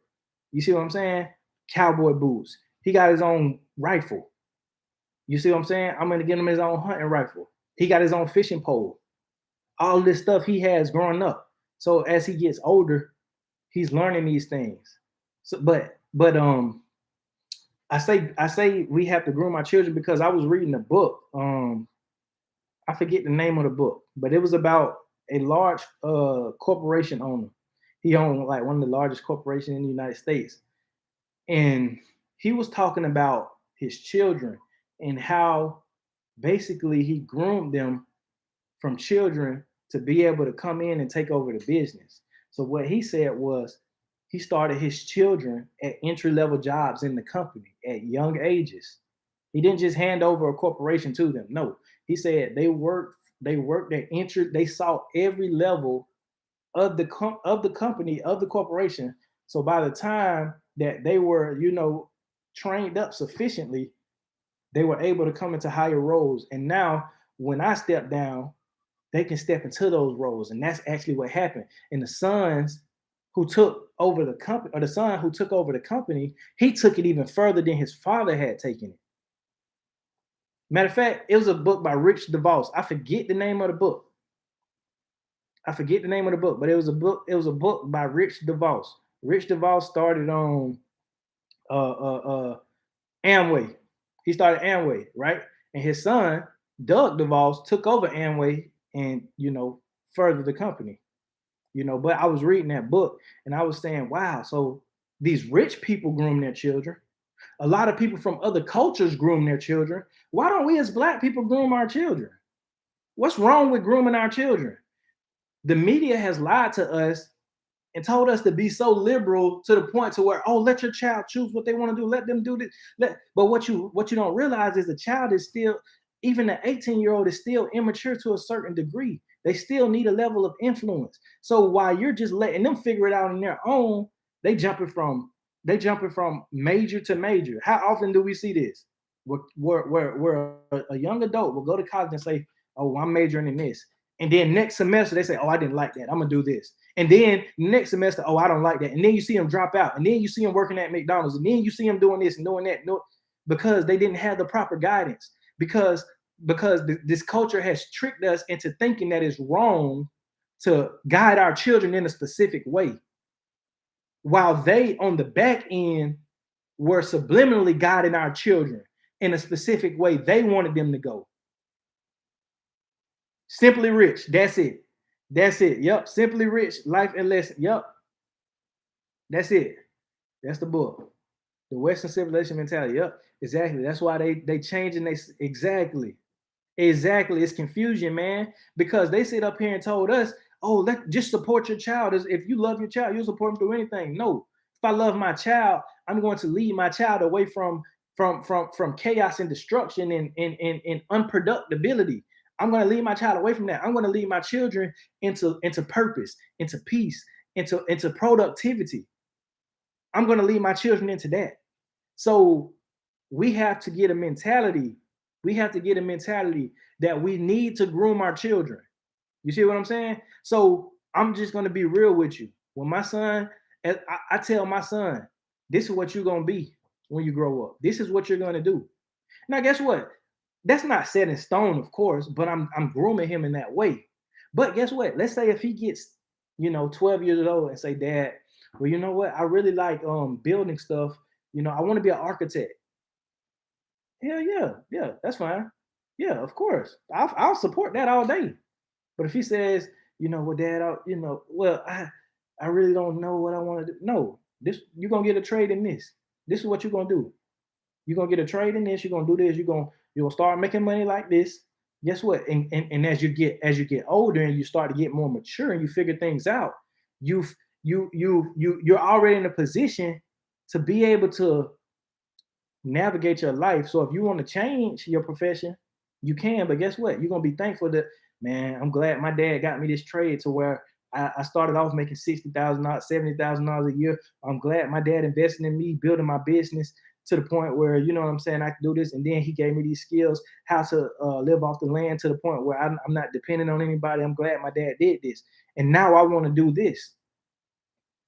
You see what I'm saying? Cowboy boots. He got his own rifle. You see what I'm saying? I'm gonna get him his own hunting rifle. He got his own fishing pole. All this stuff he has growing up. So as he gets older, he's learning these things. So, but I say we have to groom our children because I was reading a book. I forget the name of the book, but it was about a large corporation owner. He owned like one of the largest corporations in the United States, and he was talking about his children and how basically he groomed them from children to be able to come in and take over the business. So what he said was he started his children at entry level jobs in the company at young ages. He didn't just hand over a corporation to them. No, he said they worked at entry. They saw every level of the company of the corporation. So by the time that they were, trained up sufficiently, they were able to come into higher roles. And now, when I step down, they can step into those roles, and that's actually what happened. And the sons who took over the company, or the son who took over the company, he took it even further than his father had taken it. Matter of fact, it was a book by Rich DeVos. I forget the name of the book. I forget the name of the book, but it was a book. It was a book by Rich DeVos. Rich DeVos started on uh, uh, uh, Amway. He started Amway, right? And his son, Doug DeVos, took over Amway and furthered the company. But I was reading that book and I was saying, wow, so these rich people groom their children. A lot of people from other cultures groom their children. Why don't we as black people groom our children? What's wrong with grooming our children? The media has lied to us and told us to be so liberal to the point to where, oh, let your child choose what they want to do, let them do this. But what you don't realize is the child is still, even the 18-year-old is still immature to a certain degree. They still need a level of influence. So while you're just letting them figure it out on their own, they jumping from major to major. How often do we see this? Where a young adult will go to college and say, oh, I'm majoring in this. And then next semester, they say, oh, I didn't like that. I'm going to do this. And then next semester, oh, I don't like that. And then you see them drop out. And then you see them working at McDonald's. And then you see them doing this and doing that. No, because they didn't have the proper guidance. Because this culture has tricked us into thinking that it's wrong to guide our children in a specific way. While they, on the back end, were subliminally guiding our children in a specific way they wanted them to go. Simply Rich. That's it. That's it. Yep. Simply Rich. Life and Lesson. Yep. That's it. That's the book. The Western civilization mentality. Yep. Exactly. That's why they change and they exactly. Exactly. It's confusion, man. Because they sit up here and told us, oh, just support your child. If you love your child, you'll support them through anything. No. If I love my child, I'm going to lead my child away from chaos and destruction and unproductibility. I'm going to lead my child away from that. I'm going to lead my children into purpose, into peace, into productivity. I'm going to lead my children into that. So we have to get a mentality. We have to get a mentality that we need to groom our children. You see what I'm saying? So I'm just going to be real with you. When my son, I tell my son, this is what you're going to be when you grow up. This is what you're going to do. Now, guess what? That's not set in stone, of course, but I'm grooming him in that way. But guess what? Let's say if he gets, 12 years old and say, Dad, well, you know what? I really like building stuff. I want to be an architect. Hell yeah, yeah, that's fine. Yeah, of course. I'll support that all day. But if he says, well, Dad, well, I really don't know what I want to do. No, This you're gonna get a trade in this. This is what you're gonna do. You're gonna get a trade in this. You're gonna do this. You're gonna start making money like this. Guess what? And as you get older and you start to get more mature and you figure things out, you've you're already in a position to be able to navigate your life. So if you want to change your profession, you can. But guess what? You're gonna be thankful that, man, I'm glad my dad got me this trade to where I started off making $60,000, $70,000 a year. I'm glad my dad invested in me, building my business to the point where, you know what I'm saying, I can do this. And then he gave me these skills, how to live off the land to the point where I'm not dependent on anybody. I'm glad my dad did this. And now I want to do this.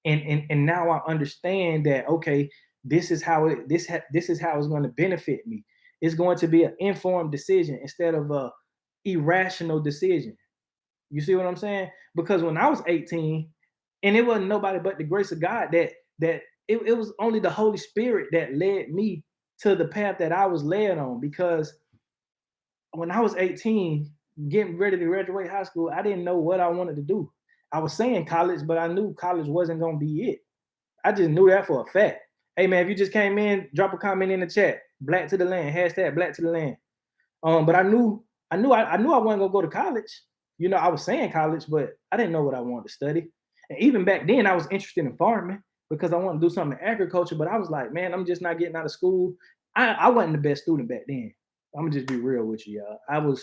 And now I understand that, okay, this is how it's going to benefit me. It's going to be an informed decision instead of a irrational decision. You see what I'm saying? Because when I was 18, and it wasn't nobody but the grace of God that it was only the Holy Spirit that led me to the path that I was led on. Because when I was 18, getting ready to graduate high school, I didn't know what I wanted to do. I was saying college, but I knew college wasn't going to be it. I just knew that for a fact. Hey man, if you just came in, drop a comment in the chat. Black to the land, hashtag black to the land. But I knew I wasn't gonna go to college. You know, I was saying college, but I didn't know what I wanted to study. And even back then, I was interested in farming because I wanted to do something in agriculture. But I was like, man, I'm just not getting out of school. I wasn't the best student back then. I'm gonna just be real with you, y'all.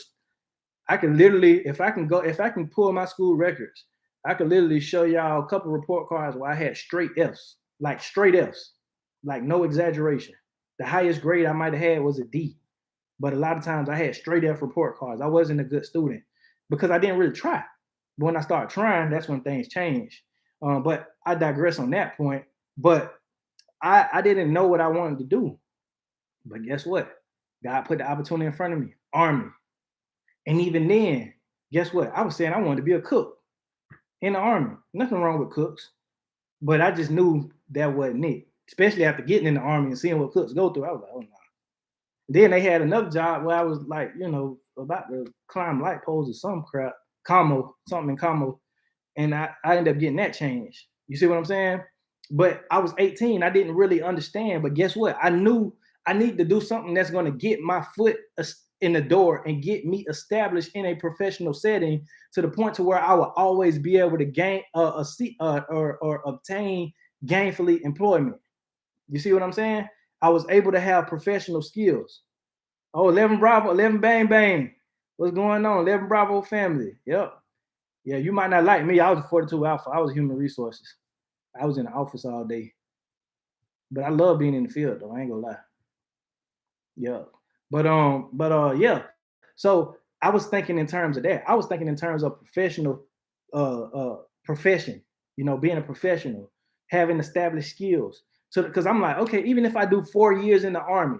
I could literally, if I can pull my school records, I could literally show y'all a couple report cards where I had straight F's, like straight F's, like no exaggeration. The highest grade I might have had was a D, but a lot of times I had straight F report cards. I wasn't a good student because I didn't really try. But when I started trying, that's when things changed. But I digress on that point. But I didn't know what I wanted to do. But guess what? God put the opportunity in front of me, Army. And even then, guess what? I was saying I wanted to be a cook in the Army. Nothing wrong with cooks, but I just knew that wasn't it. Especially after getting in the Army and seeing what cooks go through, I was like, oh no. Then they had another job where I was like, about to climb light poles or some crap, something in Como, and I ended up getting that changed. You see what I'm saying? But I was 18, I didn't really understand. But guess what? I knew I need to do something that's going to get my foot in the door and get me established in a professional setting to the point to where I will always be able to gain a seat or obtain gainfully employment. You see what I'm saying? I was able to have professional skills. Oh, 11 Bravo, 11 Bang Bang. What's going on? 11 Bravo family. Yep. Yeah, you might not like me. I was a 42 Alpha. I was human resources. I was in the office all day. But I love being in the field though. I ain't gonna lie. Yeah. Yeah. So I was thinking in terms of that. I was thinking in terms of professional profession, being a professional, having established skills. So because I'm like, okay, even if I do 4 years in the Army,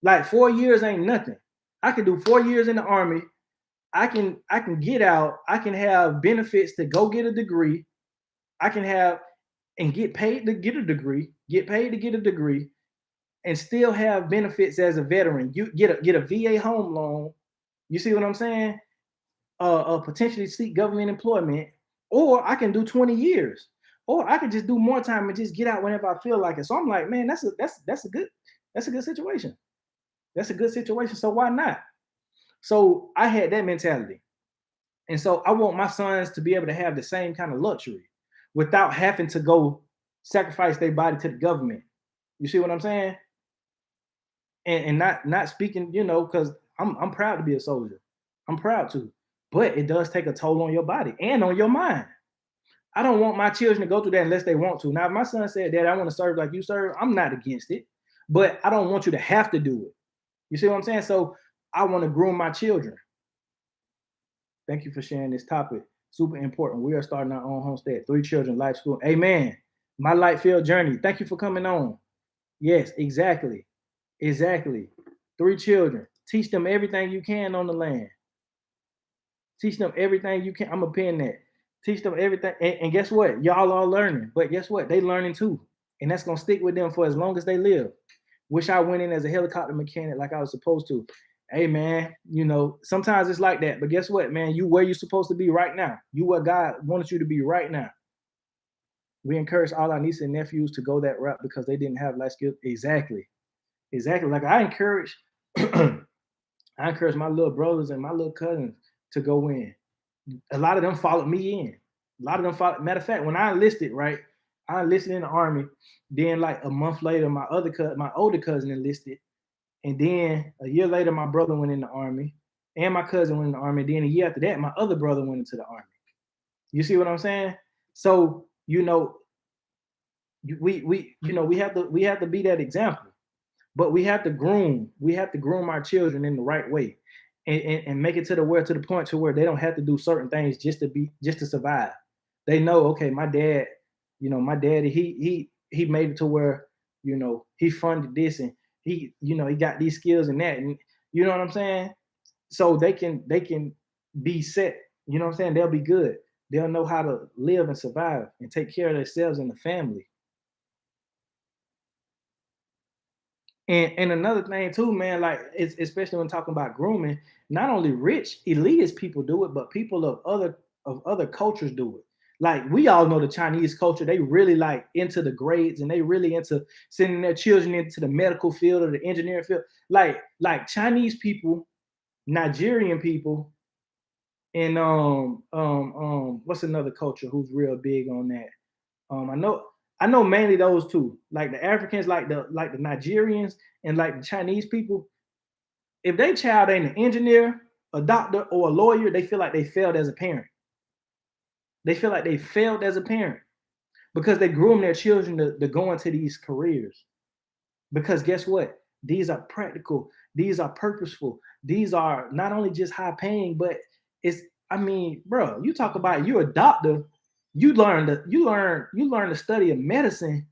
like 4 years ain't nothing. I can do 4 years in the Army. I can get out. I can have benefits to go get a degree. I can have and get paid to get a degree, get paid to get a degree, and still have benefits as a veteran. You get a VA home loan. You see what I'm saying? Potentially seek government employment, or I can do 20 years, or I can just do more time and just get out whenever I feel like it. So I'm like, man, that's a good situation. That's a good situation. So why not? So I had that mentality. And so I want my sons to be able to have the same kind of luxury without having to go sacrifice their body to the government. You see what I'm saying? And not speaking, because I'm proud to be a soldier. I'm proud to, but it does take a toll on your body and on your mind. I don't want my children to go through that unless they want to. Now, if my son said, Dad, I want to serve like you serve, I'm not against it, but I don't want you to have to do it. You see what I'm saying? So I want to groom my children. Thank you for sharing this topic. Super important. We are starting our own homestead. 3 children, life school. Amen. My light field journey. Thank you for coming on. Yes, exactly. Exactly. 3 children. Teach them everything you can on the land. Teach them everything you can. I'm a pin that. Teach them everything. And guess what? Y'all are learning. But guess what? They learning too. And that's going to stick with them for as long as they live. Wish I went in as a helicopter mechanic like I was supposed to. Hey man, sometimes it's like that. But guess what, man? You where you're supposed to be right now. You where God wanted you to be right now. We encourage all our nieces and nephews to go that route because they didn't have life skills. Exactly. Exactly. Like I encourage I encourage my little brothers and my little cousins to go in. A lot of them followed me in. A lot of them followed. Matter of fact, when I enlisted, right, I enlisted in the army. Then, like a month later, my older cousin enlisted, and then a year later, my brother went in the army, and my cousin went in the army. Then a year after that, my other brother went into the army. You see what I'm saying? So we have to be that example, but we have to groom our children in the right way, and make it to the point to where they don't have to do certain things just to survive. They know, okay, my daddy, he made it to where he funded this, and he got these skills and that, and you know what I'm saying. So they can be set. You know what I'm saying? They'll be good. They'll know how to live and survive and take care of themselves and the family. And another thing too, man, like it's especially when talking about grooming, not only rich elitist people do it, but people of other cultures do it. Like we all know the Chinese culture, they really like into the grades and they really into sending their children into the medical field or the engineering field. Like Chinese people, Nigerian people, and what's another culture who's real big on that? I know mainly those two, like the Africans, like the Nigerians, and like the Chinese people. If they child ain't an engineer, a doctor, or a lawyer, they feel like they failed as a parent. They feel like they failed as a parent because they groom their children to go into these careers. Because guess what? These are practical. These are purposeful. These are not only just high paying, but it's. I mean, bro, you talk about you're a doctor. You learn the study of medicine.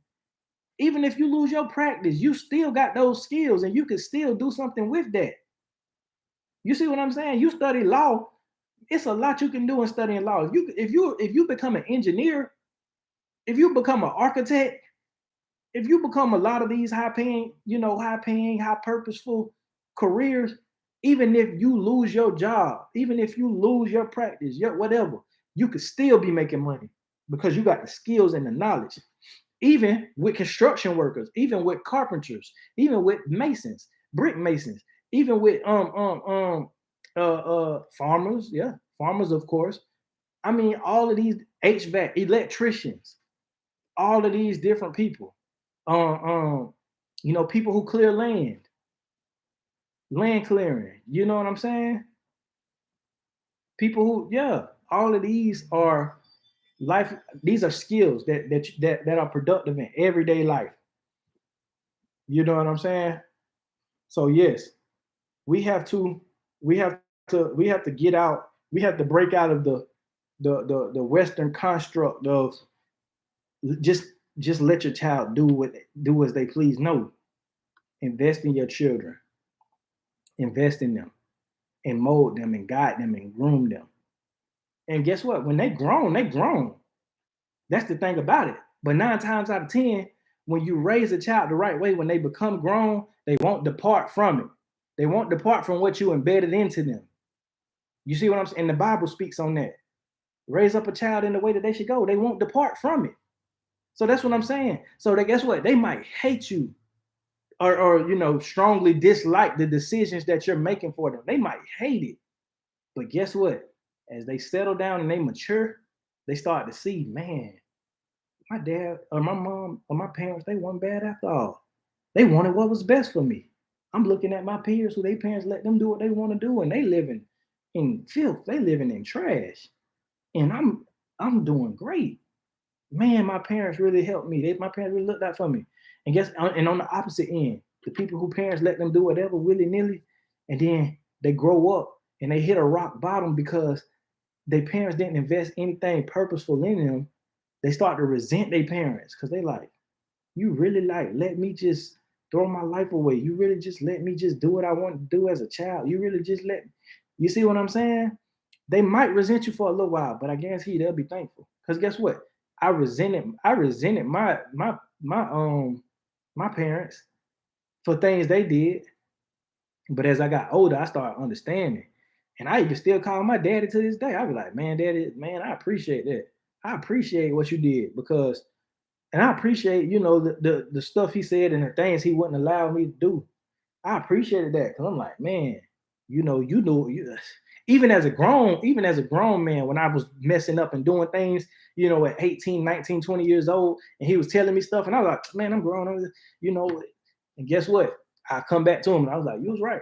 Even if you lose your practice, you still got those skills, and you can still do something with that. You see what I'm saying? You study law. It's a lot you can do in studying law. If you become an engineer, if you become an architect, if you become a lot of these high paying, high purposeful careers, even if you lose your job, even if you lose your practice, your whatever, you could still be making money because you got the skills and the knowledge. Even with construction workers, even with carpenters, even with masons, brick masons, even with farmers, yeah, farmers, of course. I mean, all of these HVAC electricians, all of these different people, um, um, people who clear land clearing. You know what I'm saying? People who, yeah, all of these are life. These are skills that are productive in everyday life. You know what I'm saying? So yes, we have to we have to get out. We have to break out of the Western construct of just just let your child do as they please. No, invest in your children, invest in them, and mold them, and guide them, and groom them. And guess what? When they grown, they grown. That's the thing about it. But 9 times out of 10, when you raise a child the right way, when they become grown, they won't depart from it. They won't depart from what you embedded into them. You see what I'm saying? And the Bible speaks on that. Raise up a child in the way that they should go. They won't depart from it. So that's what I'm saying. So they, guess what? They might hate you, or strongly dislike the decisions that you're making for them. They might hate it. But guess what? As they settle down and they mature, they start to see, man, my dad or my mom or my parents, they weren't bad after all. They wanted what was best for me. I'm looking at my peers who their parents let them do what they want to do, and they living in filth. They living in trash. And I'm doing great. Man, my parents really helped me. My parents really looked out for me. And on the opposite end, the people who parents let them do whatever willy nilly, and then they grow up and they hit a rock bottom because their parents didn't invest anything purposeful in them. They start to resent their parents because they like, you really like let me just throw my life away. You really just let me just do what I want to do as a child. You really just let. You see what I'm saying? They might resent you for a little while, but I guarantee they'll be thankful. Because guess what? I resented my parents for things they did. But as I got older, I started understanding. And I even still call my daddy to this day. I be like, man, daddy, man, I appreciate that. I appreciate what you did because And I appreciate, the stuff he said and the things he wouldn't allow me to do. I appreciated that because I'm like, man, even as a grown man, when I was messing up and doing things, at 18, 19, 20 years old, and he was telling me stuff, and I was like, man, I'm grown, you know, and guess what? I come back to him and I was like, you was right.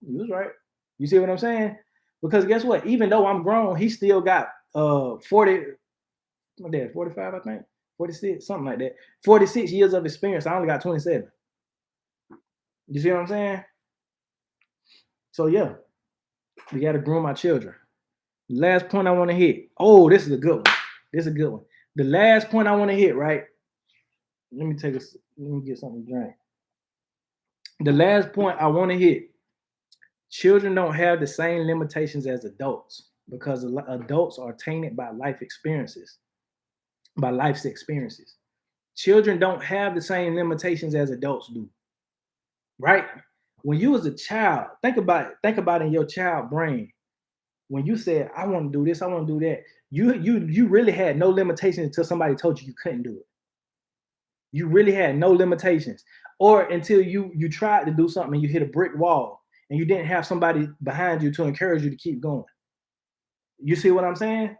You was right. You see what I'm saying? Because guess what? Even though I'm grown, he still got 40, my dad, 45, I think, 46, something like that. 46 years of experience. I only got 27. You see what I'm saying? So yeah, we got to groom our children. Last point I want to hit. Oh, this is a good one. This is a good one. The last point I want to hit, right? Let me get something to drink. The last point I want to hit. Children don't have the same limitations as adults because adults are tainted by life's experiences. Children don't have the same limitations as adults do, right? When you was a child, think about in your child brain. When you said, I want to do this, I want to do that, you really had no limitations until somebody told you couldn't do it. You really had no limitations. Or until you tried to do something and you hit a brick wall and you didn't have somebody behind you to encourage you to keep going. You see what I'm saying?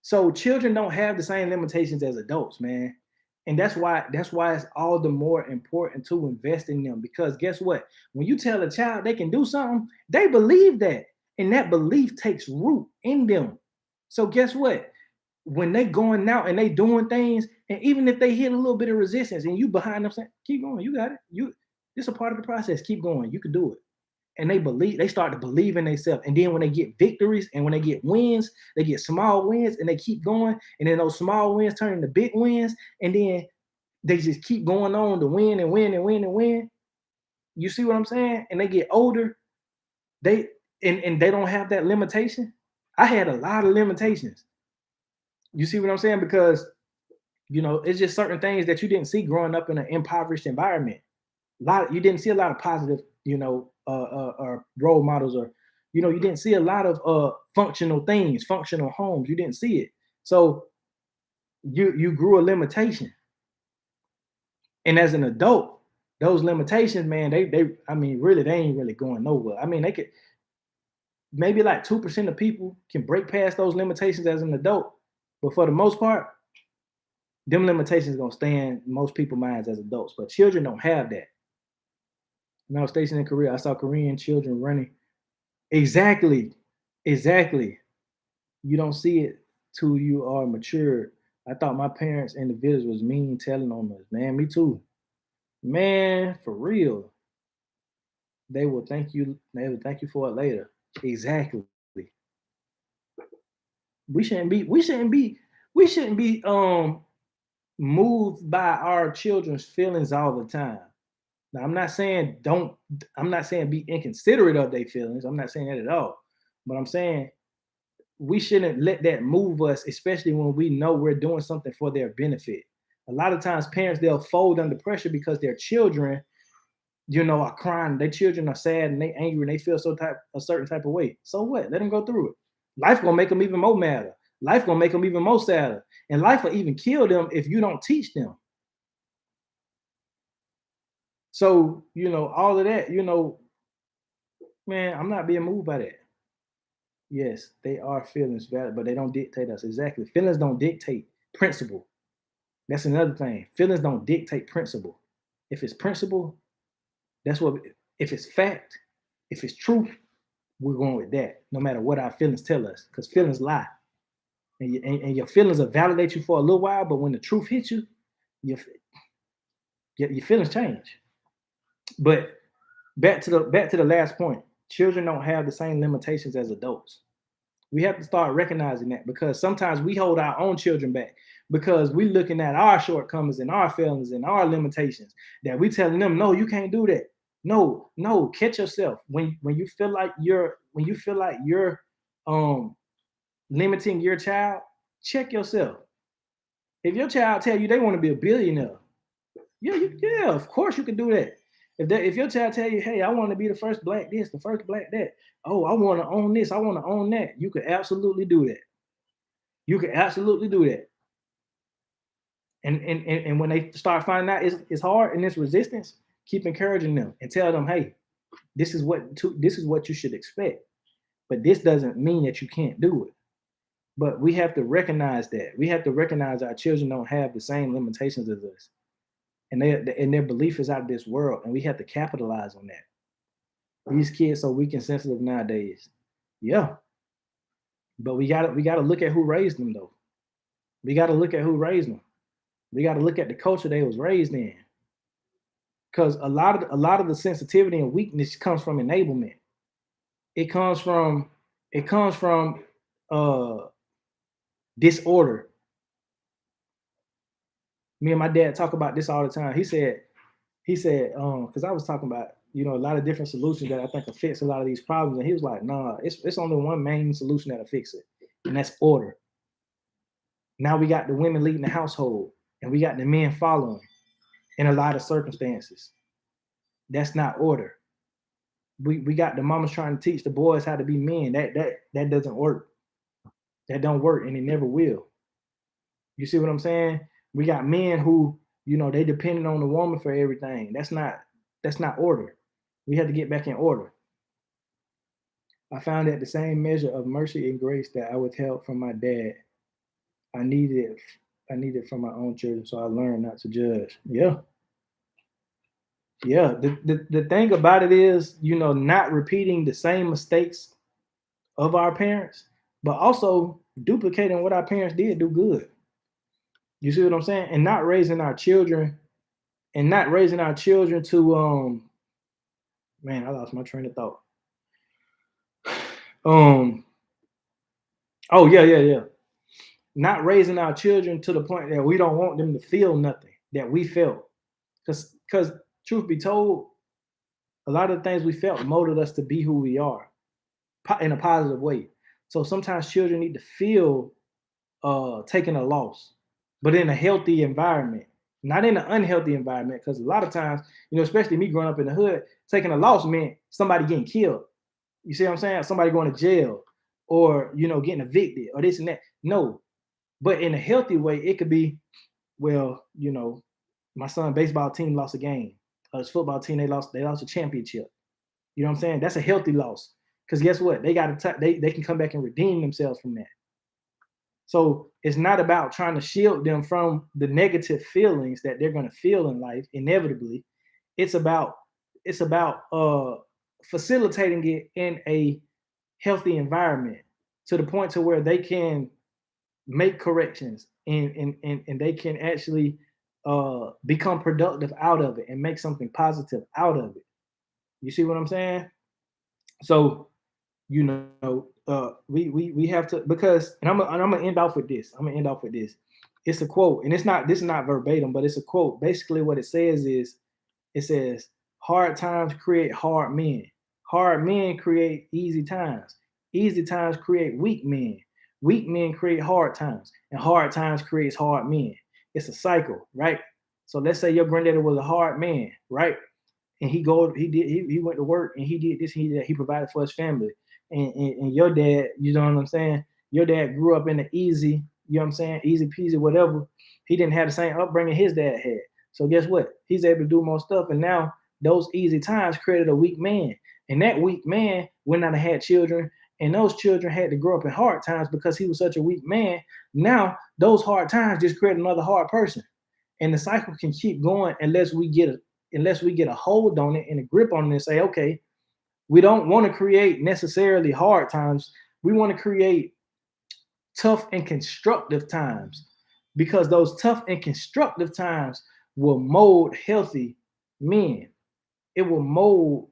So children don't have the same limitations as adults, man. And that's why it's all the more important to invest in them because guess what? When you tell a child they can do something, they believe that. And that belief takes root in them. So guess what? When they going out and they doing things, and even if they hit a little bit of resistance and you behind them saying, keep going, you got it. This is a part of the process. Keep going, you can do it. And they start to believe in themselves. And then when they get victories and when they get wins, they get small wins and they keep going. And then those small wins turn into big wins. And then they just keep going on to win and win and win and win. You see what I'm saying? And they get older. They and they don't have that limitation. I had a lot of limitations. You see what I'm saying? Because it's just certain things that you didn't see growing up in an impoverished environment. You didn't see a lot of positive, role models, or you didn't see a lot of functional things, functional homes. You didn't see it, so you grew a limitation. And as an adult, those limitations, man, I mean, really, they ain't really going nowhere. I mean, they could maybe like 2% of people can break past those limitations as an adult, but for the most part, them limitations gonna stay in most people's minds as adults. But children don't have that. When I was stationed in Korea, I saw Korean children running. Exactly. Exactly. You don't see it till you are mature. I thought my parents in the village was mean telling on us. Man, me too. Man, for real. They will thank you for it later. Exactly. We shouldn't be moved by our children's feelings all the time. Now, I'm not saying be inconsiderate of their feelings. I'm not saying that at all. But I'm saying we shouldn't let that move us, especially when we know we're doing something for their benefit. A lot of times parents they'll fold under pressure because their children, are crying, their children are sad and they angry and they feel a certain type of way. So what? Let them go through it. Life gonna make them even more madder. Life gonna make them even more sadder. And life will even kill them if you don't teach them. So, all of that, man, I'm not being moved by that. Yes, they are feelings valid, but they don't dictate us. Exactly. Feelings don't dictate principle. That's another thing. Feelings don't dictate principle. If it's principle, that's what if it's fact, if it's truth, we're going with that, no matter what our feelings tell us, because feelings lie. And your feelings will validate you for a little while, but when the truth hits you, your, your feelings change. But back to the last point. Children don't have the same limitations as adults. We have to start recognizing that because sometimes we hold our own children back because we're looking at our shortcomings and our failings and our limitations that we telling them, no, you can't do that. No, no, catch yourself. When you feel like you're limiting your child, check yourself. If your child tell you they want to be a billionaire, yeah, of course you can do that. If your child tell you, hey, I want to be the first black this, the first black that, oh, I want to own this, I want to own that, you could absolutely do that. You could absolutely do that. And when they start finding out it's hard and it's resistance, keep encouraging them and tell them, hey, this is what you should expect. But this doesn't mean that you can't do it. But we have to recognize that. We have to recognize our children don't have the same limitations as us. And their belief is out of this world. And we have to capitalize on that. These kids so weak and sensitive nowadays. Yeah. But we gotta look at who raised them though. We gotta look at who raised them. We gotta look at the culture they was raised in. Because a lot of the sensitivity and weakness comes from enablement. It comes from uh disorder. Me and my dad talk about this all the time. Because I was talking about, a lot of different solutions that I think will fix a lot of these problems. And he was like, nah, it's only one main solution that'll fix it, and that's order. Now we got the women leading the household, and we got the men following in a lot of circumstances. That's not order. We got the mamas trying to teach the boys how to be men. That doesn't work. That don't work, and it never will. You see what I'm saying? We got men who, they depending on the woman for everything. That's not order. We have to get back in order. I found that the same measure of mercy and grace that I withheld from my dad, I needed I needed from my own children. So I learned not to judge. Yeah. Yeah. The thing about it is, not repeating the same mistakes of our parents, but also duplicating what our parents did do good. You see what I'm saying? And not raising our children to man, I lost my train of thought. Um oh yeah, yeah, yeah. Not raising our children to the point that we don't want them to feel nothing that we felt. Because truth be told, a lot of the things we felt molded us to be who we are in a positive way. So sometimes children need to feel taking a loss, but in a healthy environment, not in an unhealthy environment. Because a lot of times, especially me growing up in the hood, taking a loss meant somebody getting killed. You see what I'm saying? Somebody going to jail, or getting evicted, or this and that. No, but in a healthy way, it could be, well, my son baseball team lost a game. His football team they lost a championship. You know what I'm saying? That's a healthy loss. Because guess what? They can come back and redeem themselves from that. So it's not about trying to shield them from the negative feelings that they're going to feel in life inevitably. It's about facilitating it in a healthy environment to the point to where they can make corrections, and they can actually become productive out of it and make something positive out of it. You see what I'm saying? So we have to, because, and I'm gonna end off with this. It's a quote, and this is not verbatim, but it's a quote. Basically, what it says is, it says, "Hard times create hard men. Hard men create easy times. Easy times create weak men. Weak men create hard times, and hard times creates hard men." It's a cycle, right? So let's say your granddaddy was a hard man, right? And he went to work, and he did this, he did that, he provided for his family. And your dad, you know what I'm saying? Your dad grew up in the easy, you know what I'm saying, easy peasy, whatever. He didn't have the same upbringing his dad had. So guess what? He's able to do more stuff. And now those easy times created a weak man. And that weak man went out and had children. And those children had to grow up in hard times because he was such a weak man. Now those hard times just create another hard person. And the cycle can keep going unless we get a hold on it and a grip on it and say, okay, we don't want to create necessarily hard times. We want to create tough and constructive times, because those tough and constructive times will mold healthy men. It will mold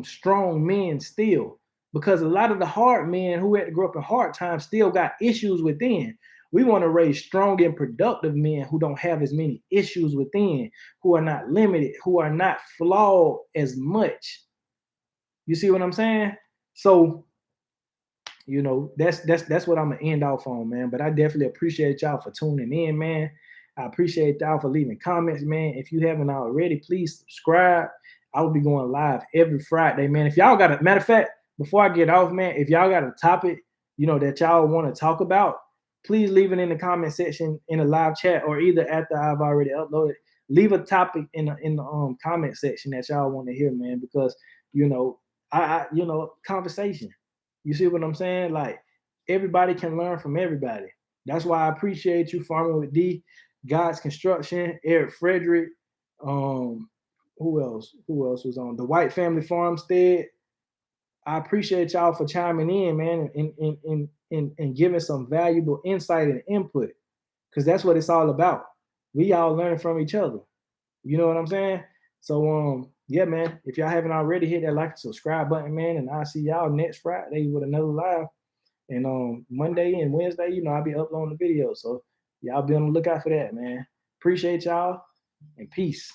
strong men still, because a lot of the hard men who had to grow up in hard times still got issues within. We want to raise strong and productive men who don't have as many issues within, who are not limited, who are not flawed as much. You see what I'm saying? So, that's what I'm gonna end off on, man. But I definitely appreciate y'all for tuning in, man. I appreciate y'all for leaving comments, man. If you haven't already, please subscribe. I will be going live every Friday, man. If y'all got a matter of fact, before I get off, man, if y'all got a topic, that y'all want to talk about, please leave it in the comment section in the live chat, or either after I've already uploaded. Leave a topic in the comment section that y'all want to hear, man, because you know, conversation. You see what I'm saying? Like, everybody can learn from everybody. That's why I appreciate you, Farming with D, God's Construction, Eric Frederick, who else? Who else was on the White Family Farmstead? I appreciate y'all for chiming in, man, and giving some valuable insight and input, because that's what it's all about. We all learning from each other. You know what I'm saying? So yeah, man, if y'all haven't already, hit that like and subscribe button, man, and I'll see y'all next Friday with another live. And Monday and Wednesday, I'll be uploading the video. So y'all be on the lookout for that, man. Appreciate y'all, and peace.